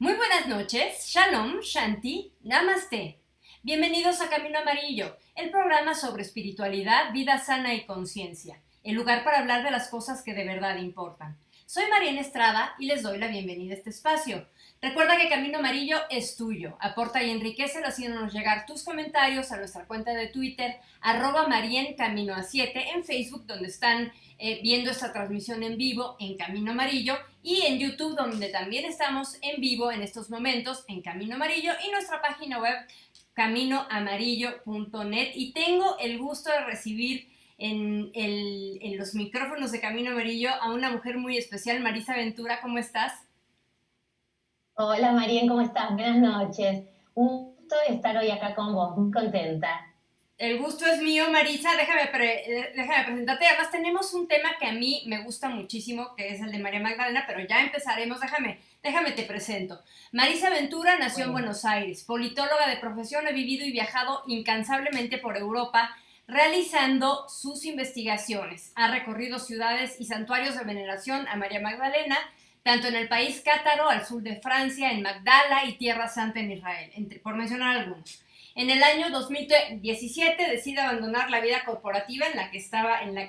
Muy buenas noches, Shalom, Shanti, Namaste. Bienvenidos a Camino Amarillo, el programa sobre espiritualidad, vida sana y conciencia, el lugar para hablar de las cosas que de verdad importan. Soy Mariana Estrada y les doy la bienvenida a este espacio. Recuerda que Camino Amarillo es tuyo. Aporta y enriquece haciéndonos llegar tus comentarios a nuestra cuenta de Twitter, @MarienCamino7, en Facebook, donde están viendo esta transmisión en vivo en Camino Amarillo, y en YouTube, donde también estamos en vivo en estos momentos en Camino Amarillo, y nuestra página web caminoamarillo.net. Y tengo el gusto de recibir en los micrófonos de Camino Amarillo a una mujer muy especial, Marisa Ventura. ¿Cómo estás? Hola Marien, ¿cómo estás? Buenas noches. Un gusto estar hoy acá con vos, muy contenta. El gusto es mío, Marisa. Déjame presentarte. Además, tenemos un tema que a mí me gusta muchísimo, que es el de María Magdalena, pero ya empezaremos. Déjame te presento. Marisa Ventura nació en Buenos Aires, politóloga de profesión, ha vivido y viajado incansablemente por Europa realizando sus investigaciones. Ha recorrido ciudades y santuarios de veneración a María Magdalena, tanto en el país cátaro, al sur de Francia, en Magdala y Tierra Santa en Israel, por mencionar algunos. En el año 2017 decide abandonar la vida corporativa en la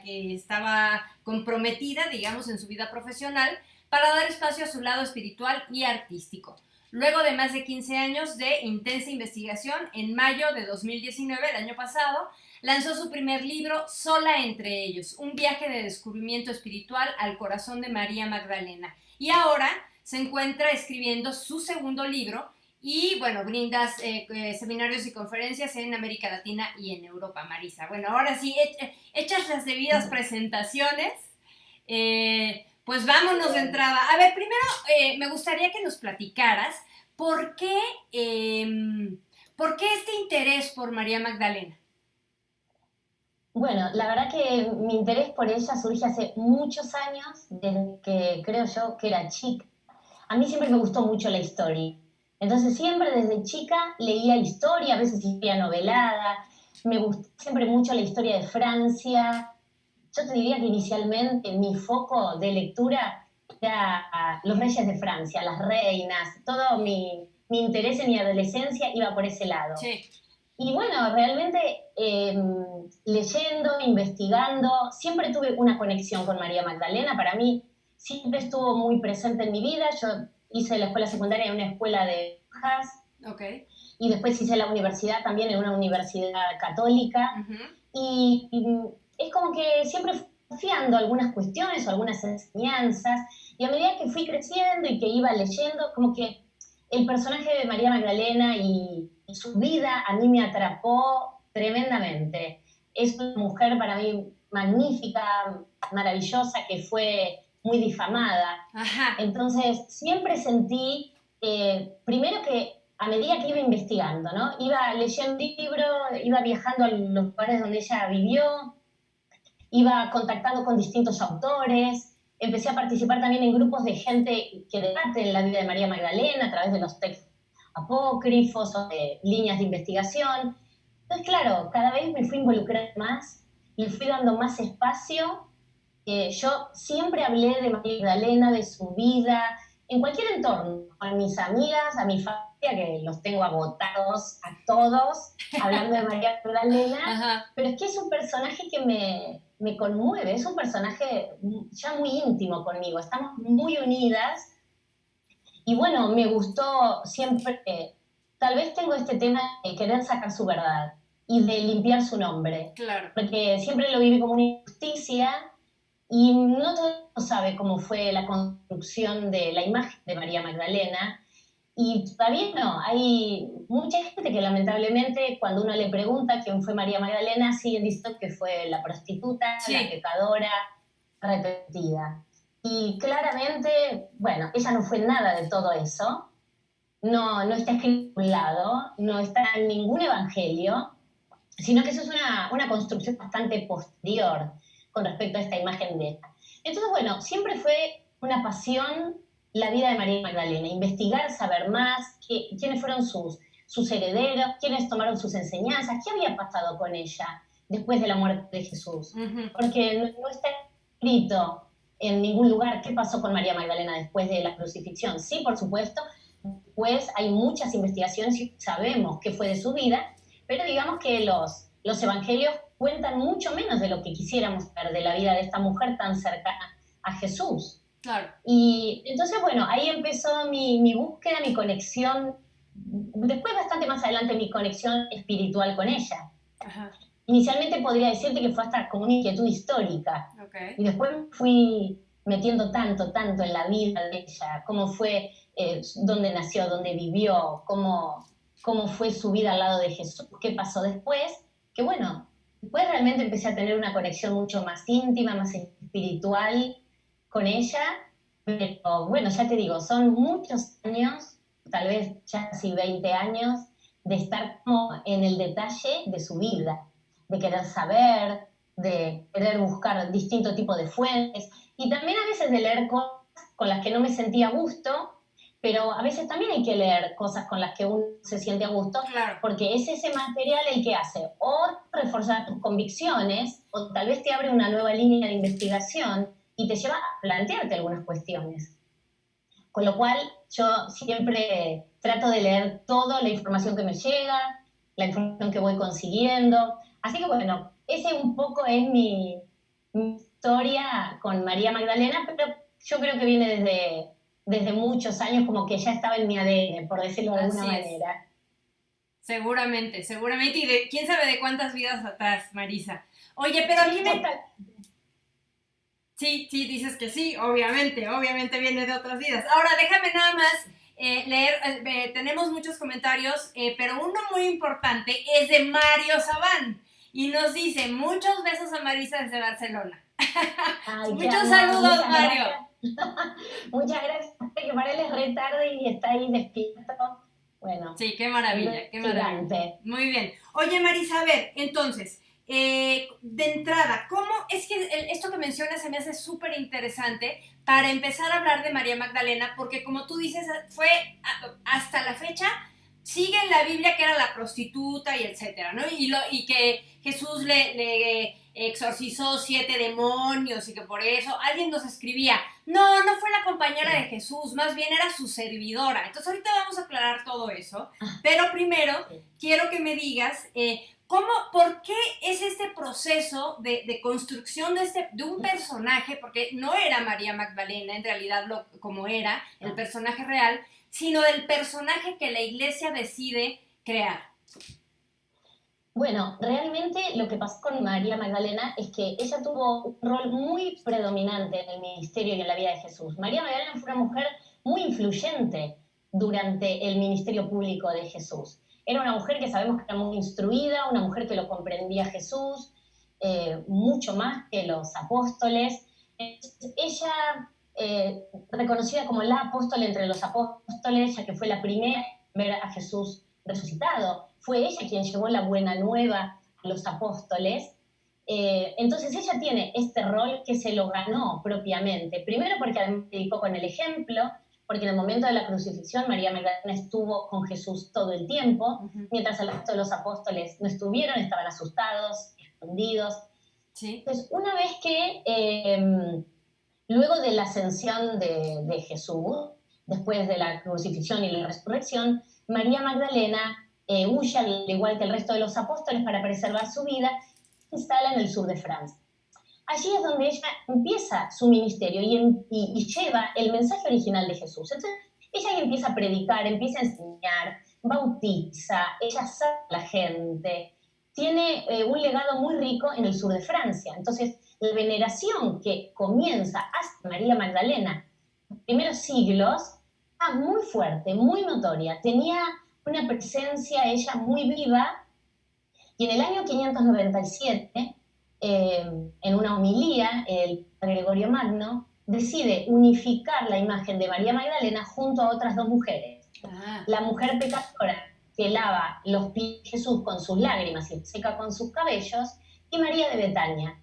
que estaba comprometida, digamos, en su vida profesional, para dar espacio a su lado espiritual y artístico. Luego de más de 15 años de intensa investigación, en mayo de 2019, el año pasado, lanzó su primer libro, Sola entre ellos, un viaje de descubrimiento espiritual al corazón de María Magdalena. Y ahora se encuentra escribiendo su segundo libro y, bueno, brindas seminarios y conferencias en América Latina y en Europa, Marisa. Bueno, ahora sí, hechas las debidas presentaciones, pues vámonos de entrada. A ver, primero me gustaría que nos platicaras por qué este interés por María Magdalena. Bueno, la verdad que mi interés por ella surge hace muchos años, desde que creo yo que era chica. A mí siempre me gustó mucho la historia. Entonces siempre desde chica leía historia, a veces historia novelada. Me gustó siempre mucho la historia de Francia. Yo te diría que inicialmente mi foco de lectura era los reyes de Francia, las reinas, todo mi interés en mi adolescencia iba por ese lado. Sí. Y bueno, realmente leyendo, investigando, siempre tuve una conexión con María Magdalena. Para mí siempre estuvo muy presente en mi vida. Yo hice la escuela secundaria en una escuela de monjas. Okay. Y después hice la universidad también en una universidad católica. Y es como que siempre fui confiando algunas cuestiones o algunas enseñanzas. Y a medida que fui creciendo y que iba leyendo, como que el personaje de María Magdalena y su vida a mí me atrapó tremendamente. Es una mujer para mí magnífica, maravillosa, que fue muy difamada. Ajá. Entonces siempre sentí, primero que a medida que iba investigando, ¿no? Iba leyendo libros, iba viajando a los lugares donde ella vivió, iba contactando con distintos autores, empecé a participar también en grupos de gente que debaten la vida de María Magdalena a través de los textos apócrifos o de líneas de investigación. Entonces, claro, cada vez me fui involucrando más, le fui dando más espacio. Yo siempre hablé de María Magdalena, de su vida, en cualquier entorno, a mis amigas, a mi familia, que los tengo agotados a todos, hablando de María Magdalena. Ajá. Pero es que es un personaje que me conmueve, es un personaje ya muy íntimo conmigo, estamos muy unidas. Y bueno, me gustó siempre, tal vez tengo este tema de querer sacar su verdad y de limpiar su nombre. Claro. Porque siempre lo viví como una injusticia y no todo el mundo sabe cómo fue la construcción de la imagen de María Magdalena. Y todavía no, hay mucha gente que lamentablemente cuando uno le pregunta quién fue María Magdalena, siguen diciendo que fue la prostituta, Sí. la pecadora, arrepentida. Y claramente, bueno, ella no fue nada de todo eso, no está escrito en ningún lado, no está en ningún evangelio, sino que eso es una construcción bastante posterior con respecto a esta imagen de ella. Entonces, bueno, siempre fue una pasión la vida de María Magdalena, investigar, saber más, quiénes fueron sus herederos, quiénes tomaron sus enseñanzas, qué había pasado con ella después de la muerte de Jesús. Porque no está escrito en ningún lugar qué pasó con María Magdalena después de la crucifixión. Sí, por supuesto, después hay muchas investigaciones y sabemos qué fue de su vida, pero digamos que los evangelios cuentan mucho menos de lo que quisiéramos ver de la vida de esta mujer tan cercana a Jesús. Claro. Y entonces, bueno, ahí empezó mi búsqueda, mi conexión, después bastante más adelante mi conexión espiritual con ella. Ajá. Inicialmente podría decirte que fue hasta como una inquietud histórica. Okay. Y después me fui metiendo tanto en la vida de ella, cómo fue, dónde nació, dónde vivió, cómo fue su vida al lado de Jesús, qué pasó después, que bueno, después realmente empecé a tener una conexión mucho más íntima, más espiritual con ella, pero bueno, ya te digo, son muchos años, tal vez ya casi 20 años, de estar como en el detalle de su vida, de querer saber, de querer buscar distintos tipos de fuentes, y también a veces de leer cosas con las que no me sentía a gusto, pero a veces también hay que leer cosas con las que uno se siente a gusto, Claro. porque es ese material el que hace o reforzar tus convicciones, o tal vez te abre una nueva línea de investigación y te lleva a plantearte algunas cuestiones. Con lo cual yo siempre trato de leer toda la información que me llega, la información que voy consiguiendo. Así que bueno, ese un poco es mi historia con María Magdalena, pero yo creo que viene desde muchos años, como que ya estaba en mi ADN, por decirlo de alguna manera. Seguramente. Y quién sabe de cuántas vidas atrás, Marisa. Oye, pero a mí me... Sí, dices que sí, obviamente viene de otras vidas. Ahora, déjame nada más leer, tenemos muchos comentarios, pero uno muy importante es de Mario Sabán, y nos dice, muchos besos a Marisa desde Barcelona. Ay, muchos saludos, Mario. Muchas gracias, que para él es re tarde y está ahí despierto. Bueno. Sí, qué maravilla, qué maravilla. Muy bien. Oye, Marisa, a ver, entonces... de entrada, ¿cómo es que esto que mencionas se me hace súper interesante para empezar a hablar de María Magdalena? Porque como tú dices, fue hasta la fecha, sigue en la Biblia que era la prostituta y etcétera, ¿no? Y que Jesús le exorcizó 7 demonios y que por eso alguien nos escribía, no fue la compañera de Jesús, más bien era su servidora. Entonces ahorita vamos a aclarar todo eso, pero primero quiero que me digas... ¿por qué es este proceso de construcción de un personaje? Porque no era María Magdalena, en realidad, como era el personaje real, sino del personaje que la iglesia decide crear. Bueno, realmente lo que pasó con María Magdalena es que ella tuvo un rol muy predominante en el ministerio y en la vida de Jesús. María Magdalena fue una mujer muy influyente durante el ministerio público de Jesús. Era una mujer que sabemos que era muy instruida, una mujer que lo comprendía a Jesús, mucho más que los apóstoles. Ella, reconocida como la apóstol entre los apóstoles, ya que fue la primera en ver a Jesús resucitado, fue ella quien llevó la buena nueva a los apóstoles. Entonces ella tiene este rol que se lo ganó propiamente, primero porque además predicó con el ejemplo, porque en el momento de la crucifixión María Magdalena estuvo con Jesús todo el tiempo, mientras el resto de los apóstoles no estuvieron, estaban asustados, escondidos. Sí. Entonces, una vez que, luego de la ascensión de Jesús, después de la crucifixión y la resurrección, María Magdalena huye, al igual que el resto de los apóstoles, para preservar su vida, se instala en el sur de Francia. Allí es donde ella empieza su ministerio y lleva el mensaje original de Jesús. Entonces, ella ahí empieza a predicar, empieza a enseñar, bautiza, ella sana a la gente, tiene un legado muy rico en el sur de Francia. Entonces, la veneración que comienza hasta María Magdalena, en los primeros siglos, era muy fuerte, muy notoria, tenía una presencia ella muy viva, y en el año 597, en una homilía, el Gregorio Magno decide unificar la imagen de María Magdalena junto a otras dos mujeres. La mujer pecadora que lava los pies de Jesús con sus lágrimas y seca con sus cabellos, y María de Betania.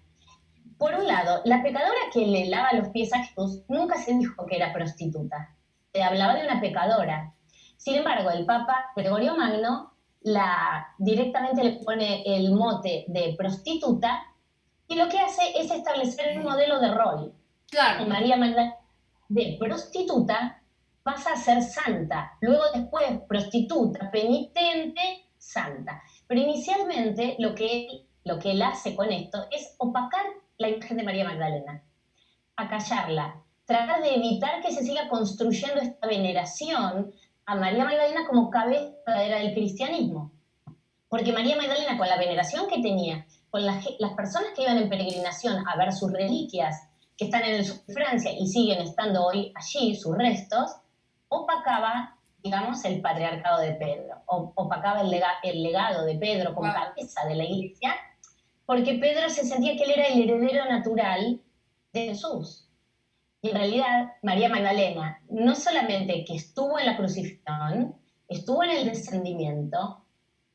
Por un lado, la pecadora que le lava los pies a Jesús nunca se dijo que era prostituta, se hablaba de una pecadora. Sin embargo, el Papa Gregorio Magno directamente le pone el mote de prostituta, y lo que hace es establecer un modelo de rol. Claro. María Magdalena, de prostituta, pasa a ser santa, luego después prostituta, penitente, santa. Pero inicialmente lo que él hace con esto es opacar la imagen de María Magdalena, acallarla, tratar de evitar que se siga construyendo esta veneración a María Magdalena como cabeza verdadera del cristianismo. Porque María Magdalena, con la veneración que tenía, con las personas que iban en peregrinación a ver sus reliquias, que están en el sur de Francia y siguen estando hoy allí, sus restos, opacaba, digamos, el patriarcado de Pedro, opacaba el legado de Pedro como cabeza de la iglesia, porque Pedro se sentía que él era el heredero natural de Jesús. Y en realidad, María Magdalena, no solamente que estuvo en la crucifixión, estuvo en el descendimiento,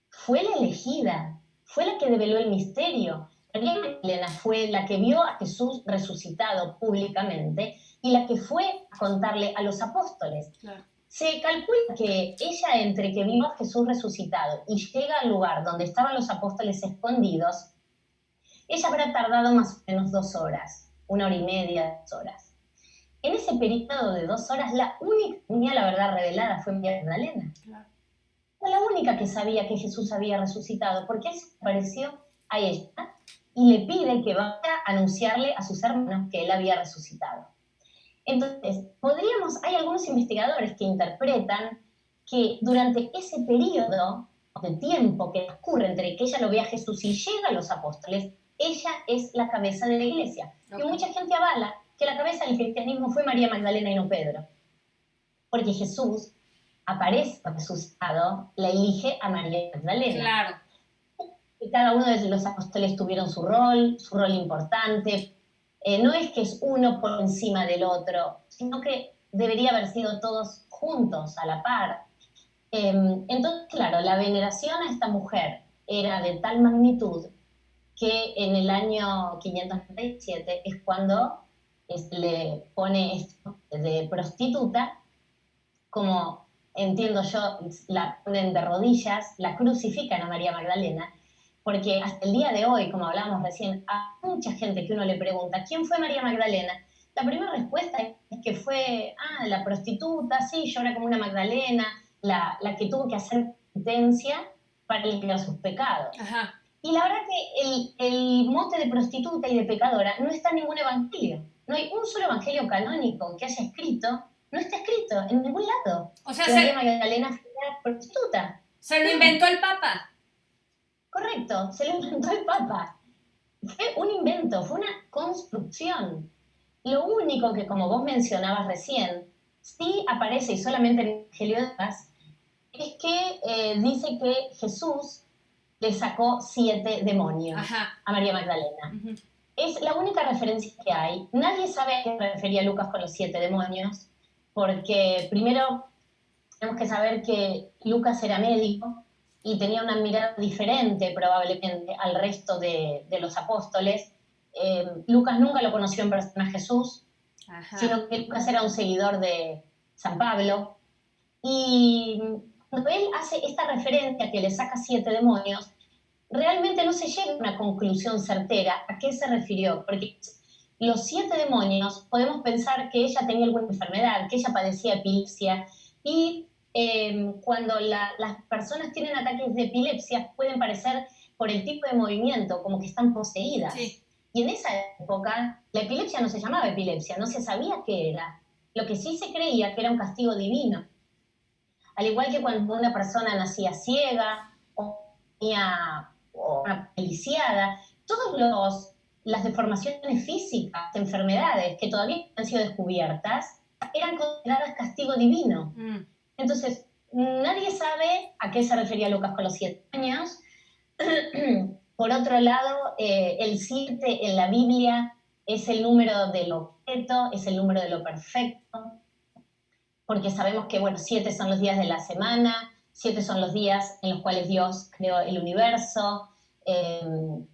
fue la elegida, fue la que develó el misterio. María Magdalena fue la que vio a Jesús resucitado públicamente y la que fue a contarle a los apóstoles. Claro. Se calcula que ella, entre que vio a Jesús resucitado y llega al lugar donde estaban los apóstoles escondidos, ella habrá tardado más o menos 2 horas, 1 hora y media, 2 horas. En ese periodo de 2 horas, la única que tenía la verdad revelada fue María Magdalena. Claro. Fue la única que sabía que Jesús había resucitado, porque él se apareció a ella y le pide que vaya a anunciarle a sus hermanos que él había resucitado. Entonces, hay algunos investigadores que interpretan que durante ese periodo de tiempo que transcurre entre que ella lo ve a Jesús y llega a los apóstoles, ella es la cabeza de la iglesia. Okay. Y mucha gente avala que la cabeza del cristianismo fue María Magdalena y no Pedro. Porque Jesús aparece resucitado, la elige a María Magdalena. Claro. Y cada uno de los apóstoles tuvieron su rol importante. No es que es uno por encima del otro, sino que debería haber sido todos juntos, a la par. Entonces, claro, la veneración a esta mujer era de tal magnitud que en el año 597 es cuando le pone esto de prostituta, como entiendo yo, la ponen de rodillas, la crucifican a María Magdalena, porque hasta el día de hoy, como hablábamos recién, a mucha gente que uno le pregunta, ¿quién fue María Magdalena? La primera respuesta es que fue, la prostituta, sí, yo era como una Magdalena, la que tuvo que hacer penitencia para limpiar sus pecados. Ajá. Y la verdad que el mote de prostituta y de pecadora no está en ningún evangelio. No hay un solo evangelio canónico que haya escrito, no está escrito en ningún lado. O sea, María Magdalena fue prostituta. Se lo inventó el Papa. Correcto, se lo inventó el Papa. Fue un invento, fue una construcción. Lo único que, como vos mencionabas recién, sí aparece y solamente en el Evangelio de Lucas, es que dice que Jesús le sacó 7 demonios. Ajá. A María Magdalena. Uh-huh. Es la única referencia que hay. Nadie sabe a qué se refería Lucas con los 7 demonios, porque primero tenemos que saber que Lucas era médico y tenía una mirada diferente probablemente al resto de los apóstoles. Lucas nunca lo conoció en persona a Jesús, ajá, sino que Lucas era un seguidor de San Pablo. Y cuando él hace esta referencia que le saca 7 demonios, realmente no se llega a una conclusión certera a qué se refirió, porque los 7 demonios podemos pensar que ella tenía alguna enfermedad, que ella padecía epilepsia, y cuando las personas tienen ataques de epilepsia pueden parecer por el tipo de movimiento como que están poseídas. Sí. Y en esa época la epilepsia no se llamaba epilepsia, no se sabía qué era. Lo que sí se creía que era un castigo divino. Al igual que cuando una persona nacía ciega o tenía una lisiada, todas las deformaciones físicas, enfermedades que todavía no han sido descubiertas, eran consideradas castigo divino. Entonces, nadie sabe a qué se refería Lucas con los 7 años. Por otro lado, el 7 en la Biblia es el número del objeto, es el número de lo perfecto, porque sabemos que, 7 son los días de la semana, 7 son los días en los cuales Dios creó el universo,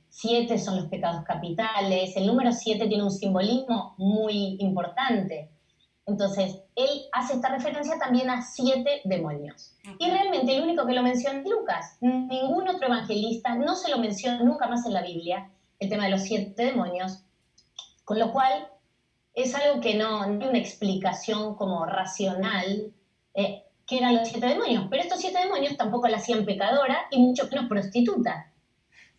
7 son los pecados capitales, el número 7 tiene un simbolismo muy importante. Entonces, él hace esta referencia también a 7 demonios. Okay. Y realmente el único que lo menciona es Lucas. Ningún otro evangelista no se lo menciona nunca más en la Biblia, el tema de los 7 demonios, con lo cual es algo que no hay una explicación como racional, que eran los 7 demonios, pero estos 7 demonios tampoco la hacían pecadora y mucho menos prostituta.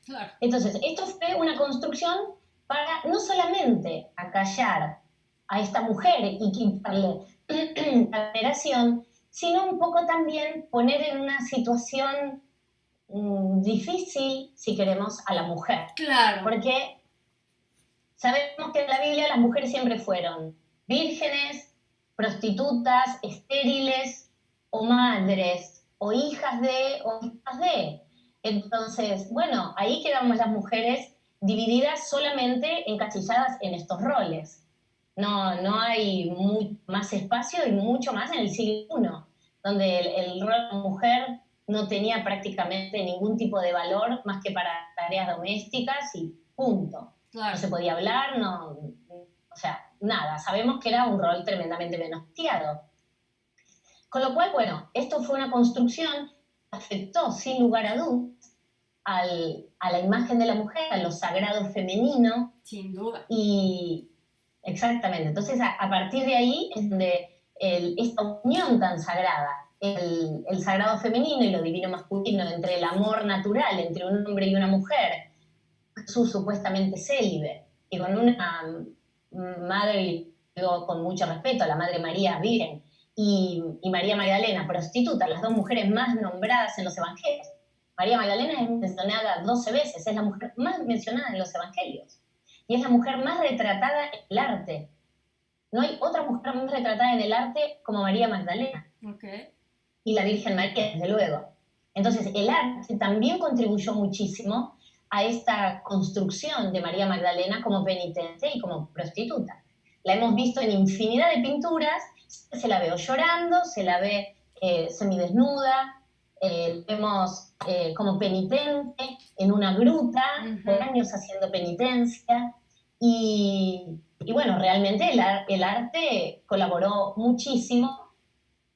Claro. Entonces, esto fue una construcción para no solamente acallar a esta mujer y quitarle la veneración, sino un poco también poner en una situación difícil, si queremos, a la mujer. Claro. Porque sabemos que en la Biblia las mujeres siempre fueron vírgenes, prostitutas, estériles, o madres, o hijas de, o hijas de. Entonces, bueno, ahí quedamos las mujeres divididas solamente, encasilladas en estos roles. No hay más espacio y mucho más en el siglo I, donde el rol de mujer no tenía prácticamente ningún tipo de valor más que para tareas domésticas y punto. Claro. No se podía hablar, o sea, nada. Sabemos que era un rol tremendamente menospreciado. Con lo cual, bueno, esto fue una construcción que afectó sin lugar a dudas a la imagen de la mujer, a lo sagrado femenino. Sin duda. Y exactamente, entonces a partir de ahí es donde esta unión tan sagrada, el sagrado femenino y lo divino masculino, entre el amor natural, entre un hombre y una mujer, Jesús supuestamente célibe, y con una madre, y digo con mucho respeto, la Madre María Virgen, y María Magdalena, prostituta, las dos mujeres más nombradas en los evangelios. María Magdalena es mencionada 12 veces, es la mujer más mencionada en los evangelios. Y es la mujer más retratada en el arte. No hay otra mujer más retratada en el arte como María Magdalena. Okay. Y la Virgen María, desde luego. Entonces, el arte también contribuyó muchísimo a esta construcción de María Magdalena como penitente y como prostituta. La hemos visto en infinidad de pinturas, se la ve llorando, se la ve semidesnuda, vemos como penitente en una gruta, por años haciendo penitencia, y bueno, realmente el arte colaboró muchísimo.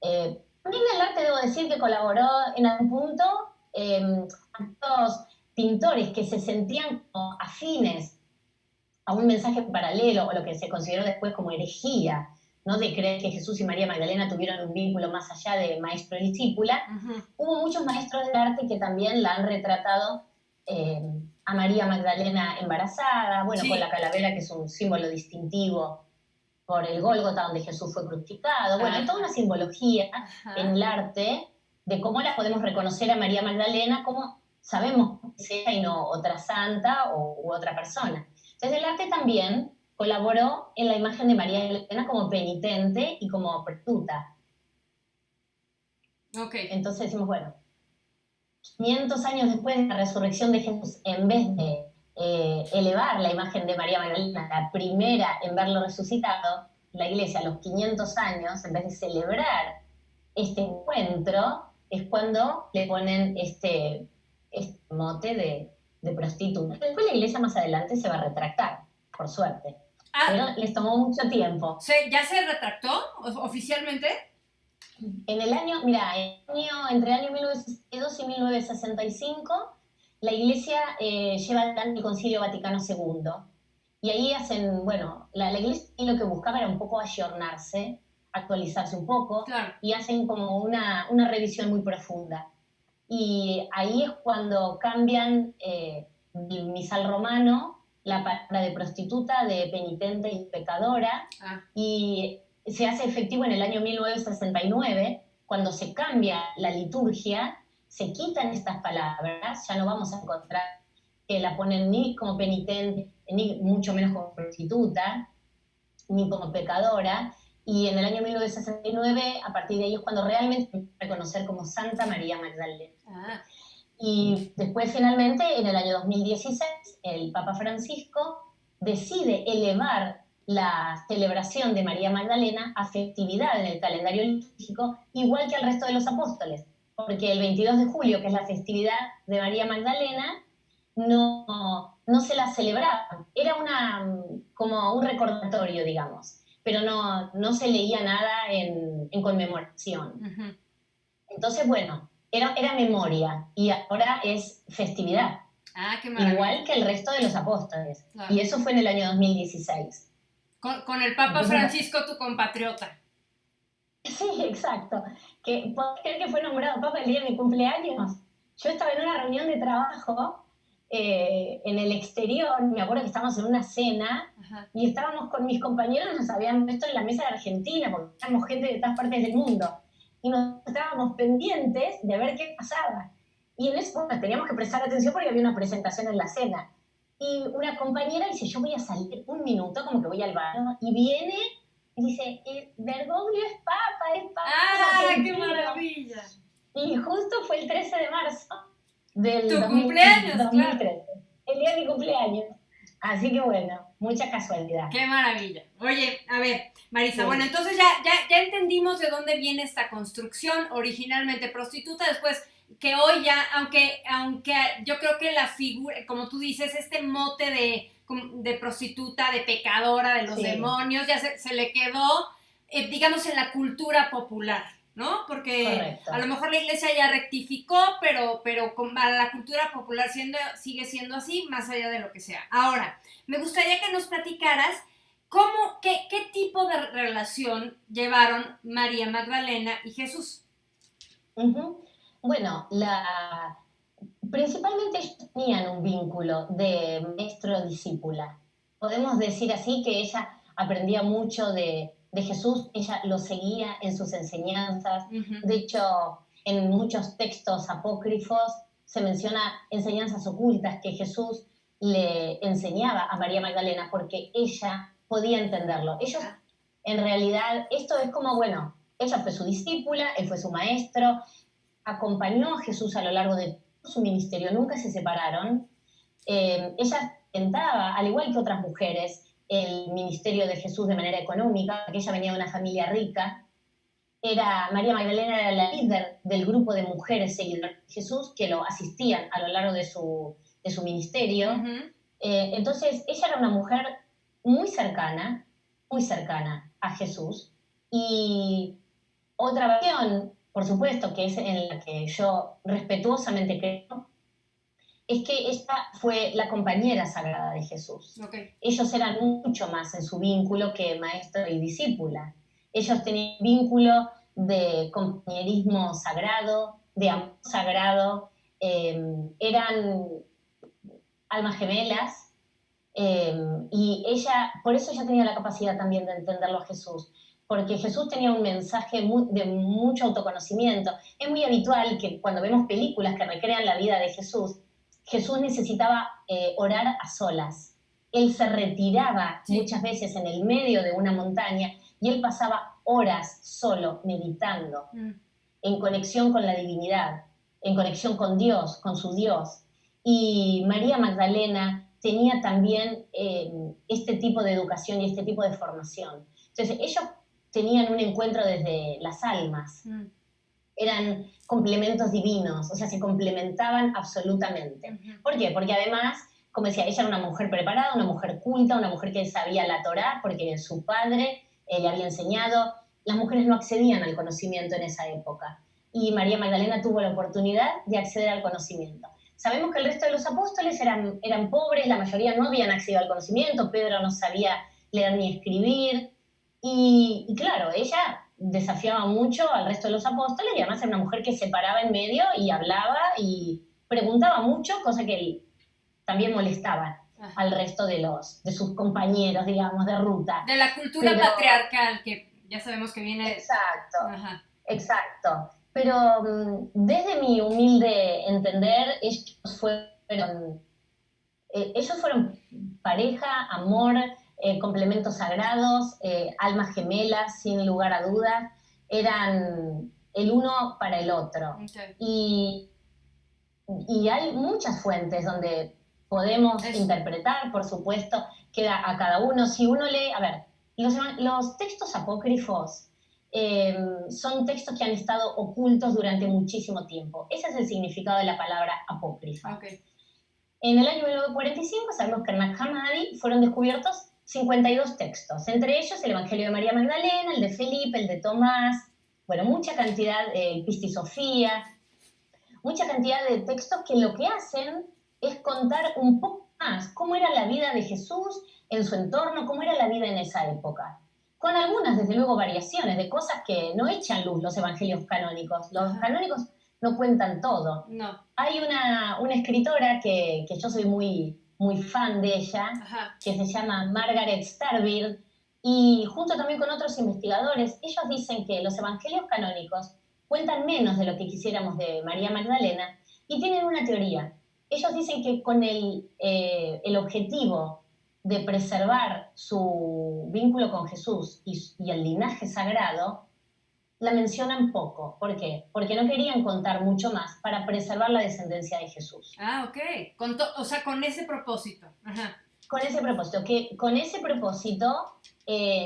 También el arte, debo decir, que colaboró en algún punto a estos pintores que se sentían como afines a un mensaje paralelo o lo que se consideró después como herejía, ¿no? De creer que Jesús y María Magdalena tuvieron un vínculo más allá de maestro y discípula. Hubo muchos maestros del arte que también la han retratado a María Magdalena embarazada, bueno, sí, con la calavera, que es un símbolo distintivo por el Gólgota, donde Jesús fue crucificado. Bueno, hay toda una simbología en el arte de cómo la podemos reconocer a María Magdalena, cómo sabemos que es ella y no otra santa u otra persona. Entonces el arte también colaboró en la imagen de María Magdalena como penitente y como prostituta. Okay. Entonces decimos, bueno, 500 años después de la resurrección de Jesús, en vez de elevar la imagen de María Magdalena, la primera en verlo resucitado, la iglesia a los 500 años, en vez de celebrar este encuentro, es cuando le ponen este mote de prostituta. Después la iglesia más adelante se va a retractar, por suerte. Pero les tomó mucho tiempo. ¿Ya se retractó oficialmente? En el año, mira, entre el año 1962 y 1965, la Iglesia lleva adelante el Concilio Vaticano II. Y ahí hacen, bueno, la Iglesia lo que buscaba era un poco ayornarse, actualizarse un poco, claro, y hacen como una revisión muy profunda. Y ahí es cuando cambian el misal romano, la palabra de prostituta, de penitente y pecadora, y se hace efectivo en el año 1969, cuando se cambia la liturgia, se quitan estas palabras, ya no vamos a encontrar que la ponen ni como penitente, ni mucho menos como prostituta, ni como pecadora, y en el año 1969, a partir de ahí es cuando realmente se puede reconocer como Santa María Magdalena. Y después finalmente, en el año 2016, el Papa Francisco decide elevar la celebración de María Magdalena a festividad en el calendario litúrgico, igual que al resto de los apóstoles, porque el 22 de julio, que es la festividad de María Magdalena, no se la celebraba, era como un recordatorio, digamos, pero no se leía nada en conmemoración. Entonces, bueno, era memoria y ahora es festividad. Qué maravilla. Igual que el resto de los apóstoles. Claro. Y eso fue en el año 2016. Con el Papa Entonces, Francisco, tu compatriota. sí, exacto. ¿Podés creer que fue nombrado Papa el día de mi cumpleaños? Yo estaba en una reunión de trabajo en el exterior, me acuerdo que estábamos en una cena Ajá. y estábamos con mis compañeros, nos habían puesto en la mesa de Argentina, porque éramos gente de todas partes del mundo, y nos estábamos pendientes de ver qué pasaba. Y en eso teníamos que prestar atención porque había una presentación en la cena. Y una compañera dice, yo voy a salir un minuto, como que voy al baño, y viene y dice, Bergoglio es papa ¡Ah, qué argentino. maravilla! Y justo fue el 13 de marzo del Tu cumpleaños, claro. 2013, el día de mi cumpleaños. Así que bueno, mucha casualidad. Qué maravilla. Oye, a ver, Marisa, Sí. bueno, entonces ya entendimos de dónde viene esta construcción, originalmente prostituta, después que hoy ya, aunque yo creo que la figura, como tú dices, este mote de prostituta, de pecadora, de los Sí. demonios, ya se le quedó, digamos, en la cultura popular, ¿no? Porque Correcto. a lo mejor la iglesia ya rectificó, pero para la cultura popular sigue siendo así, más allá de lo que sea. Ahora, me gustaría que nos platicaras qué tipo de relación llevaron María Magdalena y Jesús. Uh-huh. Bueno, principalmente ellos tenían un vínculo de maestro-discípula. Podemos decir así que ella aprendía mucho de Jesús, ella lo seguía en sus enseñanzas. Uh-huh. De hecho, en muchos textos apócrifos se menciona enseñanzas ocultas que Jesús le enseñaba a María Magdalena porque ella podía entenderlo. Ellos, en realidad, esto es como, bueno, ella fue su discípula, él fue su maestro, acompañó a Jesús a lo largo de todo su ministerio, nunca se separaron. Ella tentaba, al igual que otras mujeres, el ministerio de Jesús de manera económica, porque ella venía de una familia rica. María Magdalena era la líder del grupo de mujeres seguidoras de Jesús que lo asistían a lo largo de su ministerio. Uh-huh. Entonces, ella era una mujer muy cercana a Jesús. Y otra versión, por supuesto, que es en la que yo respetuosamente creo, es que ella fue la compañera sagrada de Jesús. Okay. Ellos eran mucho más en su vínculo que maestro y discípula. Ellos tenían vínculo de compañerismo sagrado, de amor sagrado, eran almas gemelas, y ella, por eso ella tenía la capacidad también de entenderlo a Jesús, porque Jesús tenía un mensaje de mucho autoconocimiento. Es muy habitual que cuando vemos películas que recrean la vida de Jesús, Jesús necesitaba orar a solas. Él se retiraba muchas veces en el medio de una montaña y él pasaba horas solo meditando, en conexión con la divinidad, en conexión con Dios, con su Dios. Y María Magdalena tenía también este tipo de educación y este tipo de formación. Entonces, ellos tenían un encuentro desde las almas. Eran complementos divinos, o sea, se complementaban absolutamente. Uh-huh. ¿Por qué? Porque además, como decía, ella era una mujer preparada, una mujer culta, una mujer que sabía la Torá, porque su padre le había enseñado. Las mujeres no accedían al conocimiento en esa época. Y María Magdalena tuvo la oportunidad de acceder al conocimiento. Sabemos que el resto de los apóstoles eran pobres, la mayoría no habían accedido al conocimiento, Pedro no sabía leer ni escribir, y claro, ella desafiaba mucho al resto de los apóstoles y además era una mujer que se paraba en medio y hablaba y preguntaba mucho, cosa que también molestaba al resto de sus compañeros, digamos, de ruta. De la cultura patriarcal, que ya sabemos que viene... Exacto, Ajá. Exacto. Pero desde mi humilde entender, ellos fueron pareja, amor, complementos sagrados, almas gemelas, sin lugar a dudas, eran el uno para el otro. Okay. Y hay muchas fuentes donde podemos interpretar, por supuesto, queda a cada uno. Si uno lee, a ver, los textos apócrifos son textos que han estado ocultos durante muchísimo tiempo. Ese es el significado de la palabra apócrifa. Okay. En el año 1945 sabemos que en Nag Hammadi fueron descubiertos 52 textos, entre ellos el Evangelio de María Magdalena, el de Felipe, el de Tomás, bueno, mucha cantidad de Pisti Sofía, mucha cantidad de textos que lo que hacen es contar un poco más cómo era la vida de Jesús en su entorno, cómo era la vida en esa época. Con algunas, desde luego, variaciones de cosas que no echan luz los evangelios canónicos. Los canónicos no cuentan todo. No. Hay una escritora que yo soy muy, muy fan de ella, que se llama Margaret Starbeard, y junto también con otros investigadores, ellos dicen que los evangelios canónicos cuentan menos de lo que quisiéramos de María Magdalena, y tienen una teoría. Ellos dicen que con el objetivo de preservar su vínculo con Jesús y el linaje sagrado, la mencionan poco. ¿Por qué? Porque no querían contar mucho más para preservar la descendencia de Jesús. Ah, ok. O sea, con ese propósito. Ajá. Con ese propósito,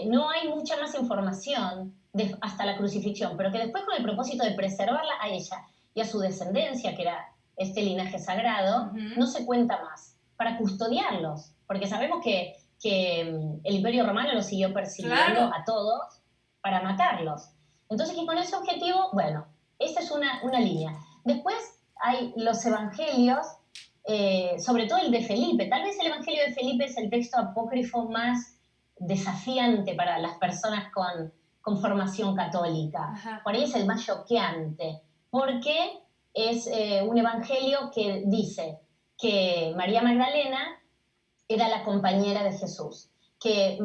no hay mucha más información hasta la crucifixión, pero que después con el propósito de preservarla a ella y a su descendencia, que era este linaje sagrado, no se cuenta más, para custodiarlos, porque sabemos que el Imperio Romano los siguió persiguiendo a todos para matarlos. Entonces, que con ese objetivo, bueno, esa es una línea. Después hay los evangelios, sobre todo el de Felipe. Tal vez el Evangelio de Felipe es el texto apócrifo más desafiante para las personas con formación católica. Ajá. Por ahí es el más choqueante, porque es un evangelio que dice que María Magdalena era la compañera de Jesús, que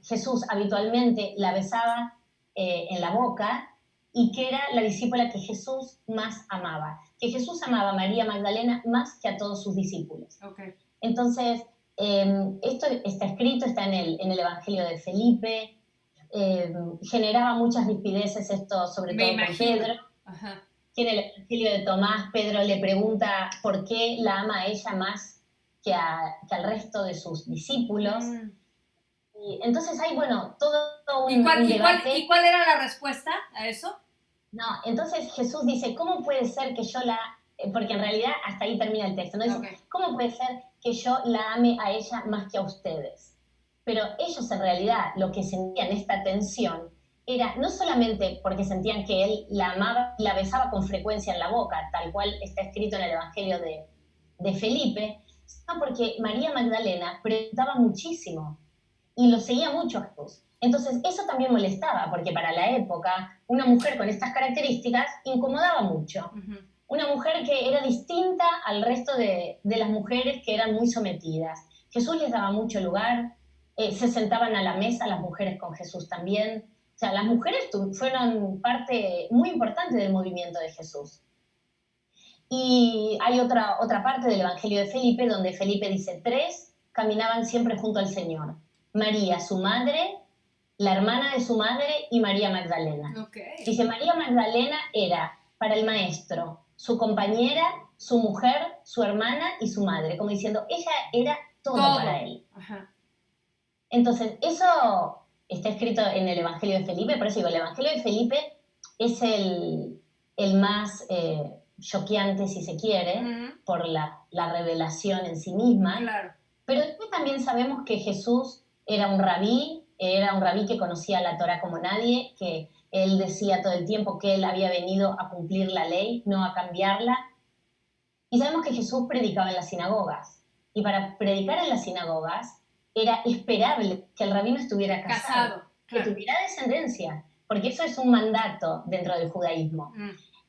Jesús habitualmente la besaba en la boca y que era la discípula que Jesús más amaba, que Jesús amaba a María Magdalena más que a todos sus discípulos. Okay. Entonces, esto está escrito, está en el Evangelio de Felipe, generaba muchas rispideces esto, sobre todo con Pedro. Ajá. Que en el Evangelio de Tomás, Pedro le pregunta por qué la ama a ella más que al resto de sus discípulos. Y entonces hay, bueno, todo un debate. ¿Y cuál era la respuesta a eso? No, entonces Jesús dice, ¿cómo puede ser que yo porque en realidad hasta ahí termina el texto, ¿no? Dice, ¿cómo puede ser que yo la ame a ella más que a ustedes? Pero ellos en realidad lo que sentían esta tensión era no solamente porque sentían que él la amaba y la besaba con frecuencia en la boca, tal cual está escrito en el Evangelio de Felipe, sino porque María Magdalena preguntaba muchísimo y lo seguía mucho a Jesús. Entonces eso también molestaba, porque para la época una mujer con estas características incomodaba mucho. Uh-huh. Una mujer que era distinta al resto de las mujeres que eran muy sometidas. Jesús les daba mucho lugar, se sentaban a la mesa las mujeres con Jesús también. O sea, las mujeres fueron parte muy importante del movimiento de Jesús. Y hay otra parte del Evangelio de Felipe, donde Felipe dice, 3 caminaban siempre junto al Señor. María, su madre, la hermana de su madre y María Magdalena. Okay. Dice, María Magdalena era para el maestro su compañera, su mujer, su hermana y su madre. Como diciendo, ella era todo. Para él. Ajá. Entonces, eso está escrito en el Evangelio de Felipe, por eso digo, el Evangelio de Felipe es el más choqueante, si se quiere, por la revelación en sí misma. Claro. Pero después también sabemos que Jesús era un rabí que conocía la Torá como nadie, que él decía todo el tiempo que él había venido a cumplir la ley, no a cambiarla. Y sabemos que Jesús predicaba en las sinagogas. Y para predicar en las sinagogas era esperable que el rabino estuviera casado. Claro. Que tuviera descendencia, porque eso es un mandato dentro del judaísmo.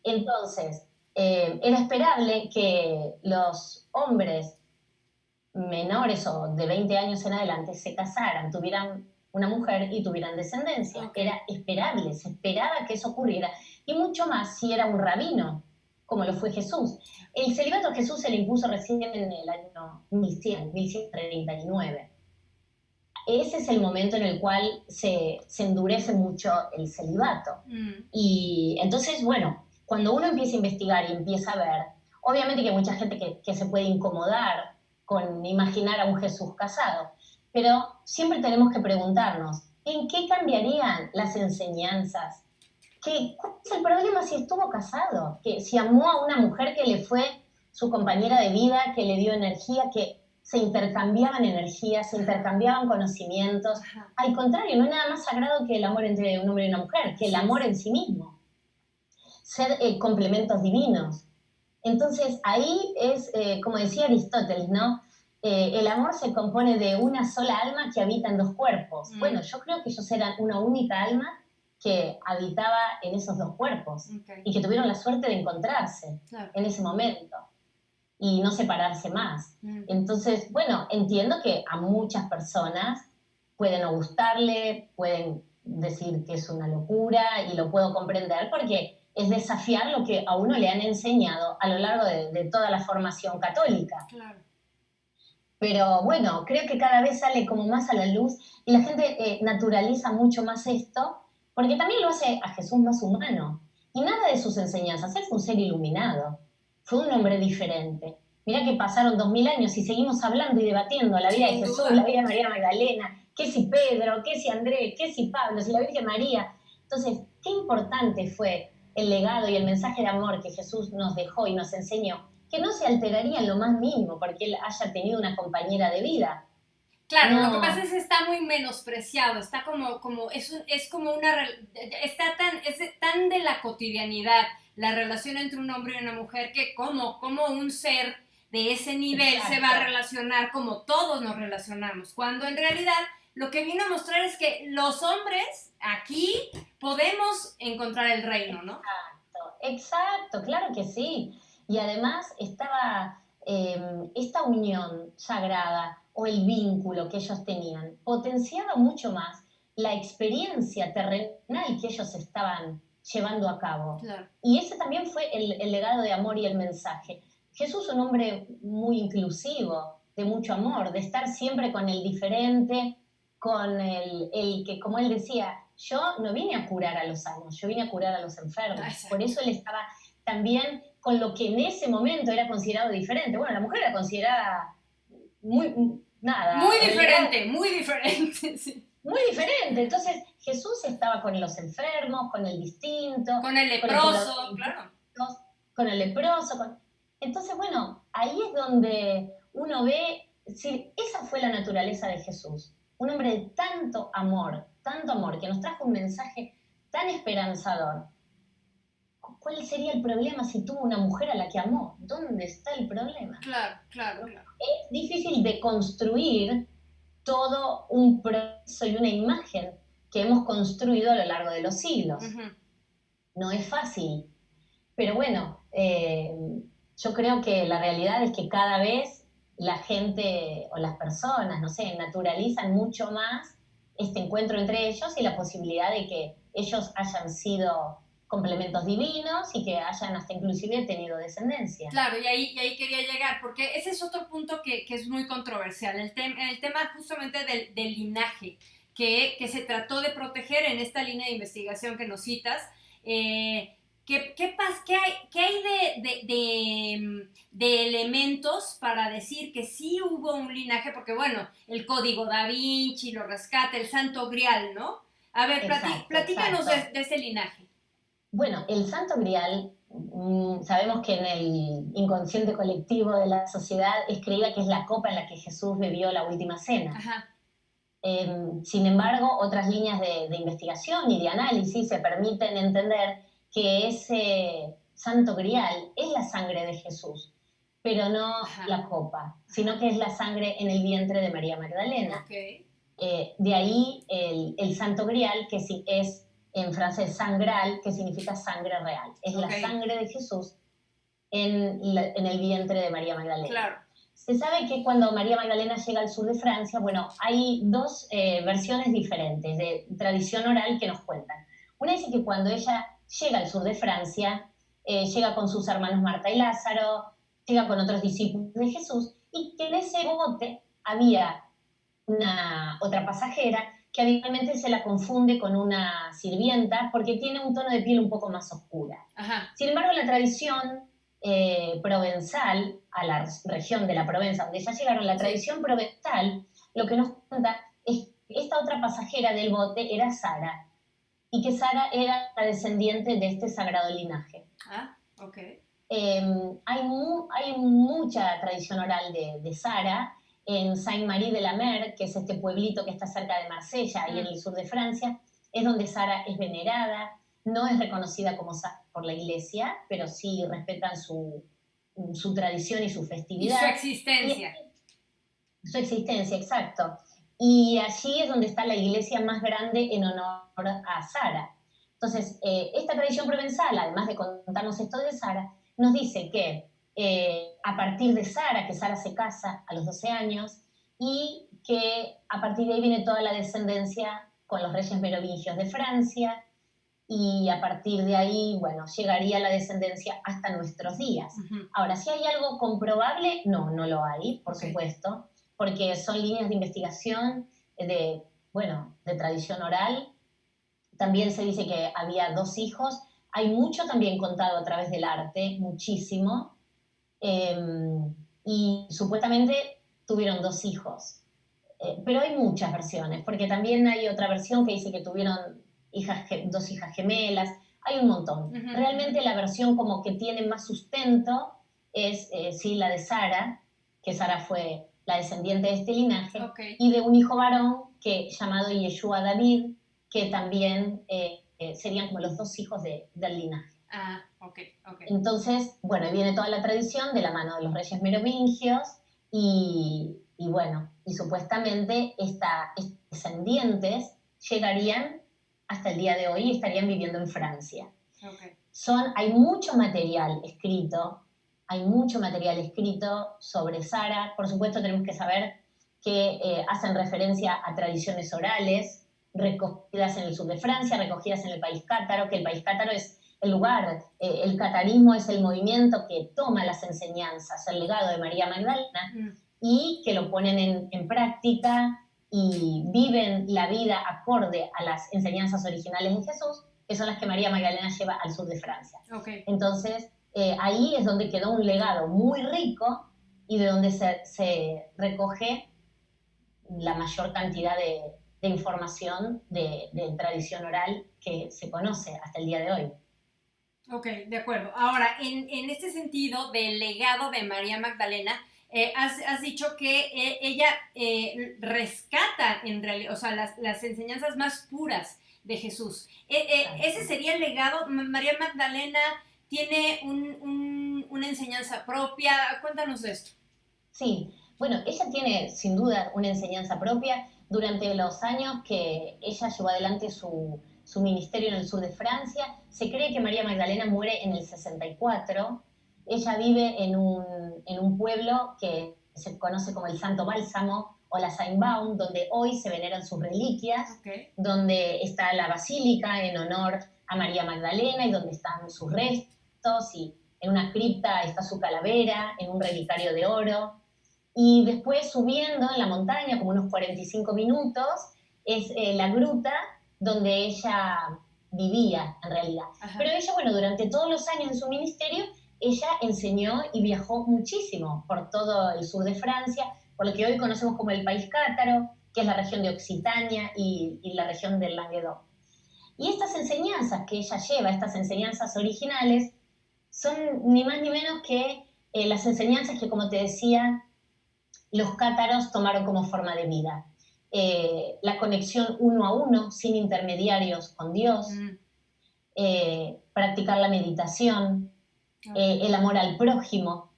Entonces, era esperable que los hombres menores o de 20 años en adelante se casaran, tuvieran una mujer y tuvieran descendencia. Okay. Era esperable, se esperaba que eso ocurriera. Y mucho más si era un rabino, como lo fue Jesús. El celibato a Jesús se le impuso recién en el año 1139. Ese es el momento en el cual se endurece mucho el celibato. Y entonces, bueno, cuando uno empieza a investigar y empieza a ver, obviamente que hay mucha gente que se puede incomodar con imaginar a un Jesús casado, pero siempre tenemos que preguntarnos, ¿en qué cambiarían las enseñanzas? ¿Cuál es el problema si estuvo casado? Que si amó a una mujer que le fue su compañera de vida, que le dio energía, que se intercambiaban energías, se intercambiaban conocimientos. Al contrario, no hay nada más sagrado que el amor entre un hombre y una mujer, que el amor en sí mismo. Ser complementos divinos. Entonces, ahí es, como decía Aristóteles, ¿no? el amor se compone de una sola alma que habita en dos cuerpos. Bueno, yo creo que ellos eran una única alma que habitaba en esos dos cuerpos y que tuvieron la suerte de encontrarse en ese momento y no separarse más. Entonces, bueno, entiendo que a muchas personas puede no gustarle, pueden decir que es una locura y lo puedo comprender porque es desafiar lo que a uno le han enseñado a lo largo de toda la formación católica. Claro. Pero bueno, creo que cada vez sale como más a la luz y la gente naturaliza mucho más esto, porque también lo hace a Jesús más humano. Y nada de sus enseñanzas, él fue un ser iluminado, fue un hombre diferente. Mirá que pasaron 2000 años y seguimos hablando y debatiendo la vida de Jesús, la vida de María Magdalena, qué si Pedro, qué si Andrés, qué si Pablo, si la Virgen María. Entonces, qué importante fue el legado y el mensaje de amor que Jesús nos dejó y nos enseñó, que no se alteraría en lo más mínimo porque él haya tenido una compañera de vida. Claro, no. Lo que pasa es que está muy menospreciado, está es como es tan de la cotidianidad la relación entre un hombre y una mujer que como un ser de ese nivel Exacto. Se va a relacionar como todos nos relacionamos, cuando en realidad lo que vino a mostrar es que los hombres aquí podemos encontrar el reino, ¿no? Exacto, claro que sí. Y además estaba esta unión sagrada o el vínculo que ellos tenían, potenciaba mucho más la experiencia terrenal que ellos estaban llevando a cabo. Claro. Y ese también fue el legado de amor y el mensaje. Jesús es un hombre muy inclusivo, de mucho amor, de estar siempre con el diferente, con el que, como él decía, yo no vine a curar a los sanos, yo vine a curar a los enfermos. Exacto. Por eso él estaba también con lo que en ese momento era considerado diferente. Bueno, la mujer era considerada muy diferente, sí. Muy diferente. Entonces, Jesús estaba con los enfermos, con el distinto. Con el leproso, claro. Con el leproso. Entonces, bueno, ahí es donde uno ve, sí, esa fue la naturaleza de Jesús. Un hombre de tanto amor, que nos trajo un mensaje tan esperanzador. ¿Cuál sería el problema si tuvo una mujer a la que amó? ¿Dónde está el problema? Claro. Es difícil de construir todo un proceso y una imagen que hemos construido a lo largo de los siglos. Uh-huh. No es fácil. Pero bueno, yo creo que la realidad es que cada vez la gente o las personas, no sé, naturalizan mucho más este encuentro entre ellos y la posibilidad de que ellos hayan sido complementos divinos y que hayan hasta inclusive tenido descendencia. Claro, y ahí quería llegar, porque ese es otro punto que es muy controversial, el tema justamente del linaje, que se trató de proteger en esta línea de investigación que nos citas. ¿Qué hay de elementos para decir que sí hubo un linaje? Porque bueno, el código Da Vinci lo rescata, el Santo Grial, ¿no? A ver, platícanos de ese linaje. Bueno, el Santo Grial, sabemos que en el inconsciente colectivo de la sociedad es creída que es la copa en la que Jesús bebió la última cena. Ajá. Sin embargo, otras líneas de investigación y de análisis se permiten entender que ese Santo Grial es la sangre de Jesús, pero no la copa, sino que es la sangre en el vientre de María Magdalena. Okay. De ahí el Santo Grial, que sí es en francés sangral, que significa sangre real. Es la sangre de Jesús en el vientre de María Magdalena. Claro. Se sabe que cuando María Magdalena llega al sur de Francia, bueno, hay dos versiones diferentes de tradición oral que nos cuentan. Una dice que cuando ella llega al sur de Francia, llega con sus hermanos Marta y Lázaro, llega con otros discípulos de Jesús, y que en ese bote había otra pasajera que habitualmente se la confunde con una sirvienta porque tiene un tono de piel un poco más oscura. Ajá. Sin embargo, la tradición provenzal, a la región de la Provenza, donde ya llegaron, la tradición provenzal, lo que nos cuenta es que esta otra pasajera del bote era Sara, y que Sara era la descendiente de este sagrado linaje. Ah, ok. Hay mucha tradición oral de Sara, en Saint-Marie-de-la-Mer, que es este pueblito que está cerca de Marsella, ahí en el sur de Francia, es donde Sara es venerada, no es reconocida como por la iglesia, pero sí respetan su tradición y su festividad. Y su existencia. su existencia, exacto. Y allí es donde está la iglesia más grande en honor a Sara. Entonces, esta tradición provenzal, además de contarnos esto de Sara, nos dice que a partir de Sara, que Sara se casa a los 12 años, y que a partir de ahí viene toda la descendencia con los reyes merovingios de Francia, y a partir de ahí, bueno, llegaría la descendencia hasta nuestros días. Ujú. Ahora, si hay algo comprobable, no, no lo hay, por Ok. supuesto, porque son líneas de investigación bueno, de tradición oral. También se dice que había 2 hijos. Hay mucho también contado a través del arte, muchísimo. Eh, y supuestamente tuvieron 2 hijos. Pero hay muchas versiones, porque también hay otra versión que dice que tuvieron 2 hijas gemelas, hay un montón. Ujú, Realmente la versión como que tiene más sustento es sí la de Sara, que Sara fue la descendiente de este linaje, ok. y de un hijo varón llamado Yeshua David, que también serían como los 2 hijos del linaje. Ah, ok, ok. Entonces, bueno, viene toda la tradición de la mano de los reyes merovingios y bueno, y supuestamente estos descendientes llegarían hasta el día de hoy y estarían viviendo en Francia. Ok. Hay mucho material escrito, hay mucho material escrito sobre Sara. Por supuesto tenemos que saber que hacen referencia a tradiciones orales recogidas en el sur de Francia, recogidas en el país cátaro, que el país cátaro es el lugar, el catarismo es el movimiento que toma las enseñanzas, el legado de María Magdalena, y que lo ponen en práctica y viven la vida acorde a las enseñanzas originales de Jesús, que son las que María Magdalena lleva al sur de Francia. Okay. Entonces, ahí es donde quedó un legado muy rico y de donde se recoge la mayor cantidad de información de tradición oral que se conoce hasta el día de hoy. Ok, de acuerdo. Ahora, en este sentido del legado de María Magdalena, has dicho que ella rescata en realidad, o sea, las enseñanzas más puras de Jesús. Ese sería el legado. María Magdalena tiene una enseñanza propia. Cuéntanos de esto. Sí, bueno, ella tiene sin duda una enseñanza propia. Durante los años que ella llevó adelante su ministerio en el sur de Francia, se cree que María Magdalena muere en el 64. Ella vive en un pueblo que se conoce como el Santo Bálsamo o la Saint-Baum, donde hoy se veneran sus reliquias, Okay. donde está la basílica en honor a María Magdalena y donde están sus restos, y en una cripta está su calavera, en un relicario de oro. Y después subiendo en la montaña, como unos 45 minutos, es la gruta donde ella vivía en realidad. Ajá. Pero ella, bueno, durante todos los años de su ministerio, ella enseñó y viajó muchísimo por todo el sur de Francia, por lo que hoy conocemos como el país cátaro, que es la región de Occitania y la región del Languedoc. Y estas enseñanzas que ella lleva, estas enseñanzas originales, son ni más ni menos que las enseñanzas que, como te decía, los cátaros tomaron como forma de vida. La conexión uno a uno, sin intermediarios con Dios, practicar la meditación, el amor al prójimo,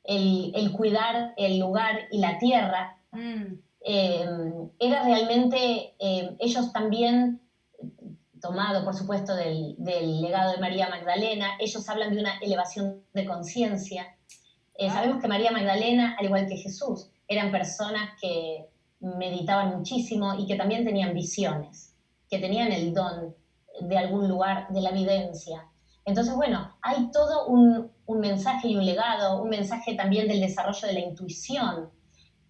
el cuidar el lugar y la tierra. Era realmente, ellos también, tomado por supuesto del legado de María Magdalena, ellos hablan de una elevación de conciencia. Sabemos que María Magdalena, al igual que Jesús, eran personas que meditaban muchísimo y que también tenían visiones, que tenían el don de algún lugar de la evidencia. Entonces, bueno, hay todo un mensaje y un legado, un mensaje también del desarrollo de la intuición.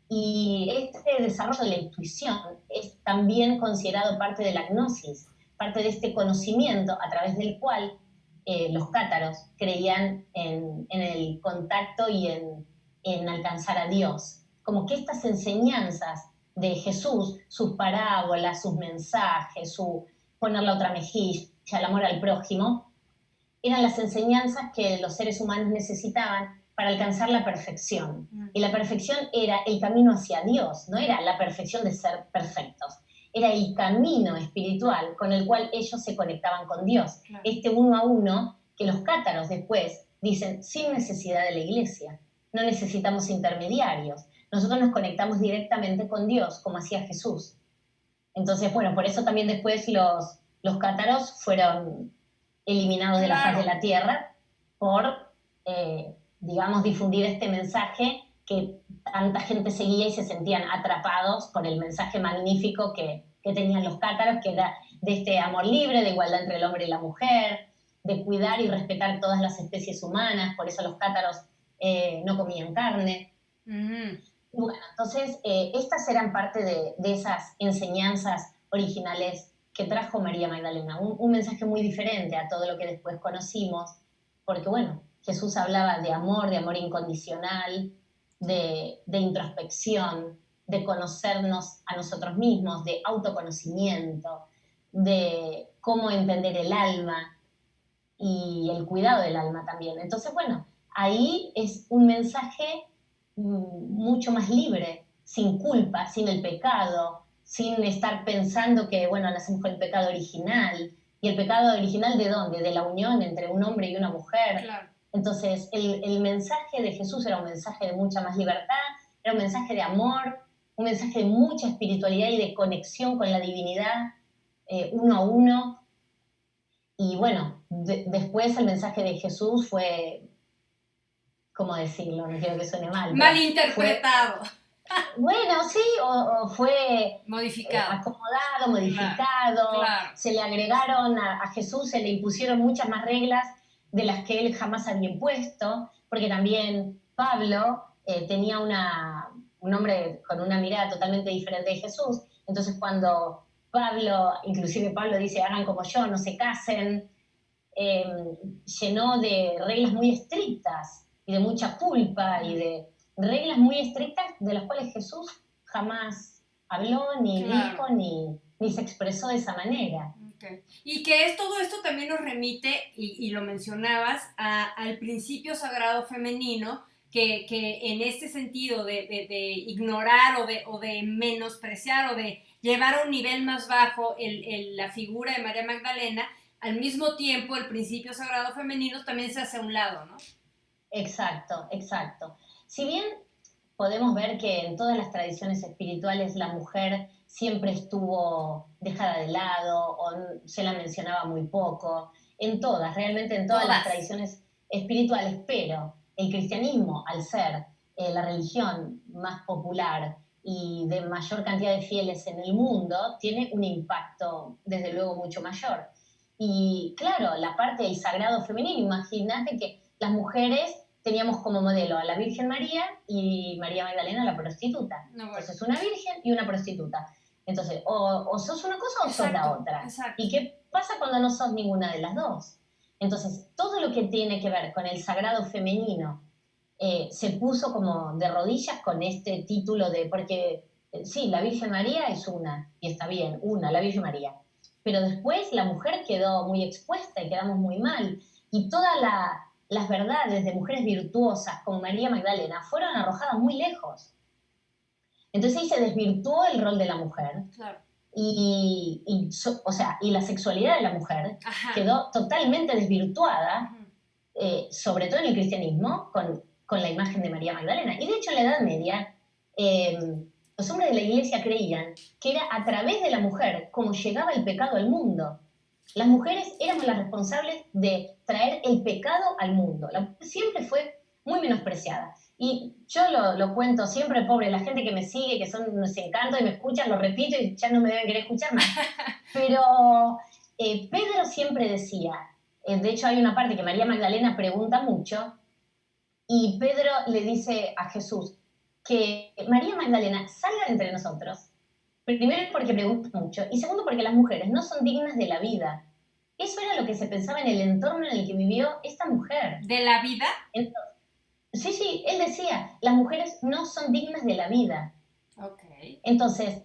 Y este desarrollo de la intuición es también considerado parte de la gnosis, parte de este conocimiento a través del cual los cátaros creían en el contacto y en alcanzar a Dios. Como que estas enseñanzas de Jesús, sus parábolas, sus mensajes, su poner la otra mejilla, el amor al prójimo, eran las enseñanzas que los seres humanos necesitaban para alcanzar la perfección. Y la perfección era el camino hacia Dios, no era la perfección de ser perfectos, era el camino espiritual con el cual ellos se conectaban con Dios. Claro. Este uno a uno que los cátaros después dicen sin necesidad de la iglesia, no necesitamos intermediarios. nosotros nos conectamos directamente con Dios, como hacía Jesús. Entonces, bueno, por eso también después los cátaros fueron eliminados de la faz de Claro. la tierra por, digamos, difundir este mensaje que tanta gente seguía y se sentían atrapados por el mensaje magnífico que tenían los cátaros, que era de este amor libre, de igualdad entre el hombre y la mujer, de cuidar y respetar todas las especies humanas, por eso los cátaros no comían carne. Bueno, entonces estas eran parte de esas enseñanzas originales que trajo María Magdalena, un mensaje muy diferente a todo lo que después conocimos, porque bueno, Jesús hablaba de amor incondicional, de introspección, de conocernos a nosotros mismos, de autoconocimiento, de cómo entender el alma y el cuidado del alma también. Entonces, bueno, ahí es un mensaje mucho más libre, sin culpa, sin el pecado, sin estar pensando que, bueno, nacemos con el pecado original. ¿Y el pecado original de dónde? De la unión entre un hombre y una mujer. Claro. Entonces, el mensaje de Jesús era un mensaje de mucha más libertad, era un mensaje de amor, un mensaje de mucha espiritualidad y de conexión con la divinidad, uno a uno. Y bueno, después el mensaje de Jesús fue, ¿cómo decirlo? No quiero que suene mal. Malinterpretado. Bueno, sí, o fue Modificado. acomodado, modificado, Claro. se le agregaron a Jesús, se le impusieron muchas más reglas de las que él jamás había impuesto, porque también Pablo tenía un hombre con una mirada totalmente diferente de Jesús, entonces cuando inclusive Pablo dice, hagan como yo, no se casen, llenó de reglas muy estrictas y de mucha culpa y de reglas muy estrictas de las cuales Jesús jamás habló, ni dijo, ni se expresó de esa manera. Okay. Y que todo esto también nos remite, y lo mencionabas, al principio sagrado femenino, que en este sentido de ignorar o de menospreciar o de llevar a un nivel más bajo la figura de María Magdalena, al mismo tiempo el principio sagrado femenino también se hace a un lado, ¿no? Exacto, exacto. Si bien podemos ver que en todas las tradiciones espirituales la mujer siempre estuvo dejada de lado o se la mencionaba muy poco, realmente en todas las tradiciones espirituales, pero el cristianismo, al ser la religión más popular y de mayor cantidad de fieles en el mundo, tiene un impacto desde luego mucho mayor. Y claro, la parte del sagrado femenino, imagínate que las mujeres teníamos como modelo a la Virgen María y María Magdalena, la prostituta. No, bueno. Entonces, una virgen y una prostituta. Entonces, o sos una cosa o sos la otra. Exacto. ¿Y qué pasa cuando no sos ninguna de las dos? Entonces, todo lo que tiene que ver con el sagrado femenino se puso como de rodillas con este título porque sí, la Virgen María es una, y está bien, la Virgen María. Pero después la mujer quedó muy expuesta y quedamos muy mal. Y todas las verdades de mujeres virtuosas como María Magdalena fueron arrojadas muy lejos. Entonces ahí se desvirtuó el rol de la mujer. Claro. Y la sexualidad de la mujer quedó totalmente desvirtuada, sobre todo en el cristianismo, con la imagen de María Magdalena. Y de hecho en la Edad Media, los hombres de la iglesia creían que era a través de la mujer como llegaba el pecado al mundo. Las mujeres éramos las responsables de traer el pecado al mundo. La mujer siempre fue muy menospreciada. Y yo lo cuento siempre, pobre, la gente que me sigue, que son unos encantos y me escuchan, lo repito y ya no me deben querer escuchar más. Pero Pedro siempre decía, de hecho hay una parte que María Magdalena pregunta mucho, y Pedro le dice a Jesús que María Magdalena salga de entre nosotros. Primero porque pregunta mucho, y segundo porque las mujeres no son dignas de la vida. Eso era lo que se pensaba en el entorno en el que vivió esta mujer. ¿De la vida? Entonces, sí, él decía, las mujeres no son dignas de la vida. Okay. Entonces,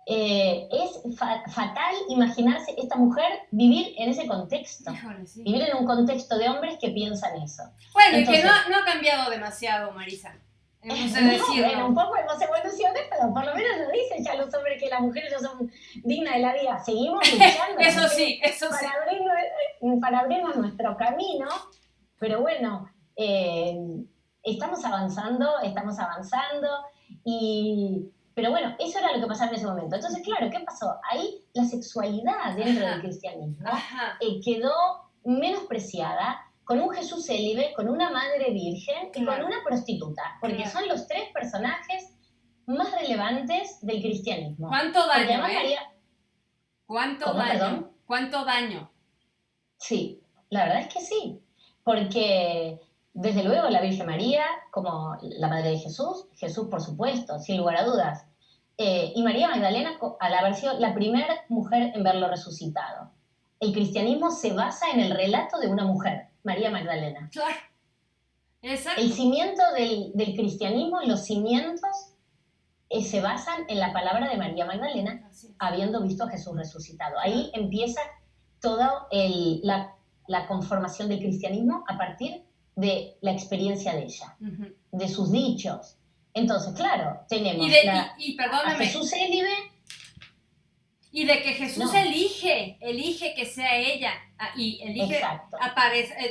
es fatal imaginarse esta mujer vivir en ese contexto. Híjole, sí. Vivir en un contexto de hombres que piensan eso. Bueno, entonces, y que no ha cambiado demasiado, Marisa. Hemos de decirlo. Bueno, un poco hemos evolucionado, pero por lo menos nos dicen ya los hombres que las mujeres no son dignas de la vida. Seguimos luchando. Eso sí. Para abrirnos nuestro camino, pero bueno, estamos avanzando. Pero bueno, eso era lo que pasaba en ese momento. Entonces, claro, ¿qué pasó? Ahí la sexualidad dentro del cristianismo quedó menospreciada con un Jesús célibe, con una madre virgen y con una prostituta, porque son los tres personajes más relevantes del cristianismo. ¿Cuánto daño, además, María... ¿Cuánto daño? Perdón? ¿Cuánto daño? Sí, la verdad es que sí, porque desde luego la Virgen María, como la madre de Jesús, Jesús por supuesto, sin lugar a dudas, y María Magdalena al haber sido la primera mujer en verlo resucitado. El cristianismo se basa en el relato de una mujer, María Magdalena. Claro. Exacto. El cimiento del cristianismo, los cimientos se basan en la palabra de María Magdalena, habiendo visto a Jesús resucitado. Ahí empieza toda la conformación del cristianismo a partir de la experiencia de ella, de sus dichos. Entonces, claro, tenemos a Jesús célibe. Y de que Jesús elige que sea ella, y elige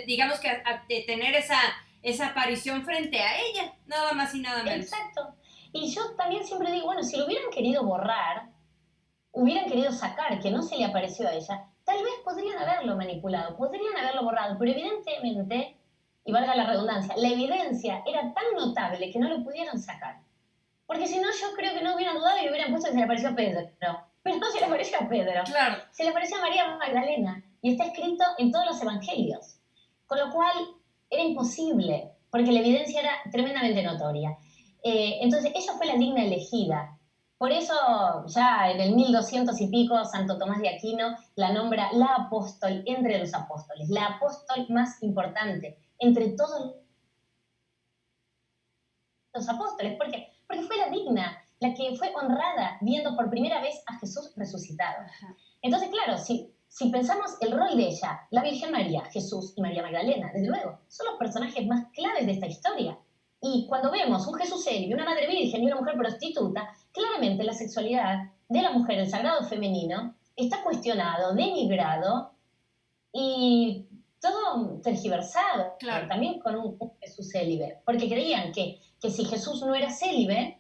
digamos que tener esa aparición frente a ella, nada más y nada menos. Exacto. Y yo también siempre digo, bueno, si lo hubieran querido borrar, hubieran querido sacar que no se le apareció a ella, tal vez podrían haberlo manipulado, podrían haberlo borrado, pero evidentemente, y valga la redundancia, la evidencia era tan notable que no lo pudieron sacar. Porque si no, yo creo que no hubieran dudado y hubieran puesto que se le apareció a Pedro. Pero no se le apareció a Pedro. Claro. Se le apareció a María Magdalena. Y está escrito en todos los evangelios. Con lo cual, era imposible, porque la evidencia era tremendamente notoria. Entonces, ella fue la digna elegida. Por eso, ya en el 1200 y pico, Santo Tomás de Aquino la nombra la apóstol entre los apóstoles, la apóstol más importante entre todos los apóstoles. ¿Por qué? Porque fue la digna, la que fue honrada viendo por primera vez a Jesús resucitado. Entonces, claro, si pensamos el rol de ella, la Virgen María, Jesús y María Magdalena, desde luego, son los personajes más claves de esta historia. Y cuando vemos un Jesús célibe, una madre virgen y una mujer prostituta, claramente la sexualidad de la mujer, el sagrado femenino, está cuestionado, denigrado y todo tergiversado, también con un Jesús célibe. Porque creían que si Jesús no era célibe,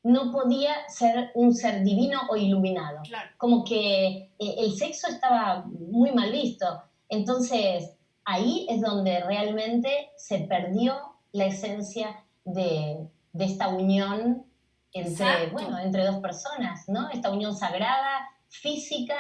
no podía ser un ser divino o iluminado. Como que el sexo estaba muy mal visto. Entonces, ahí es donde realmente se perdió la esencia de esta unión entre dos personas, ¿no? Esta unión sagrada, física,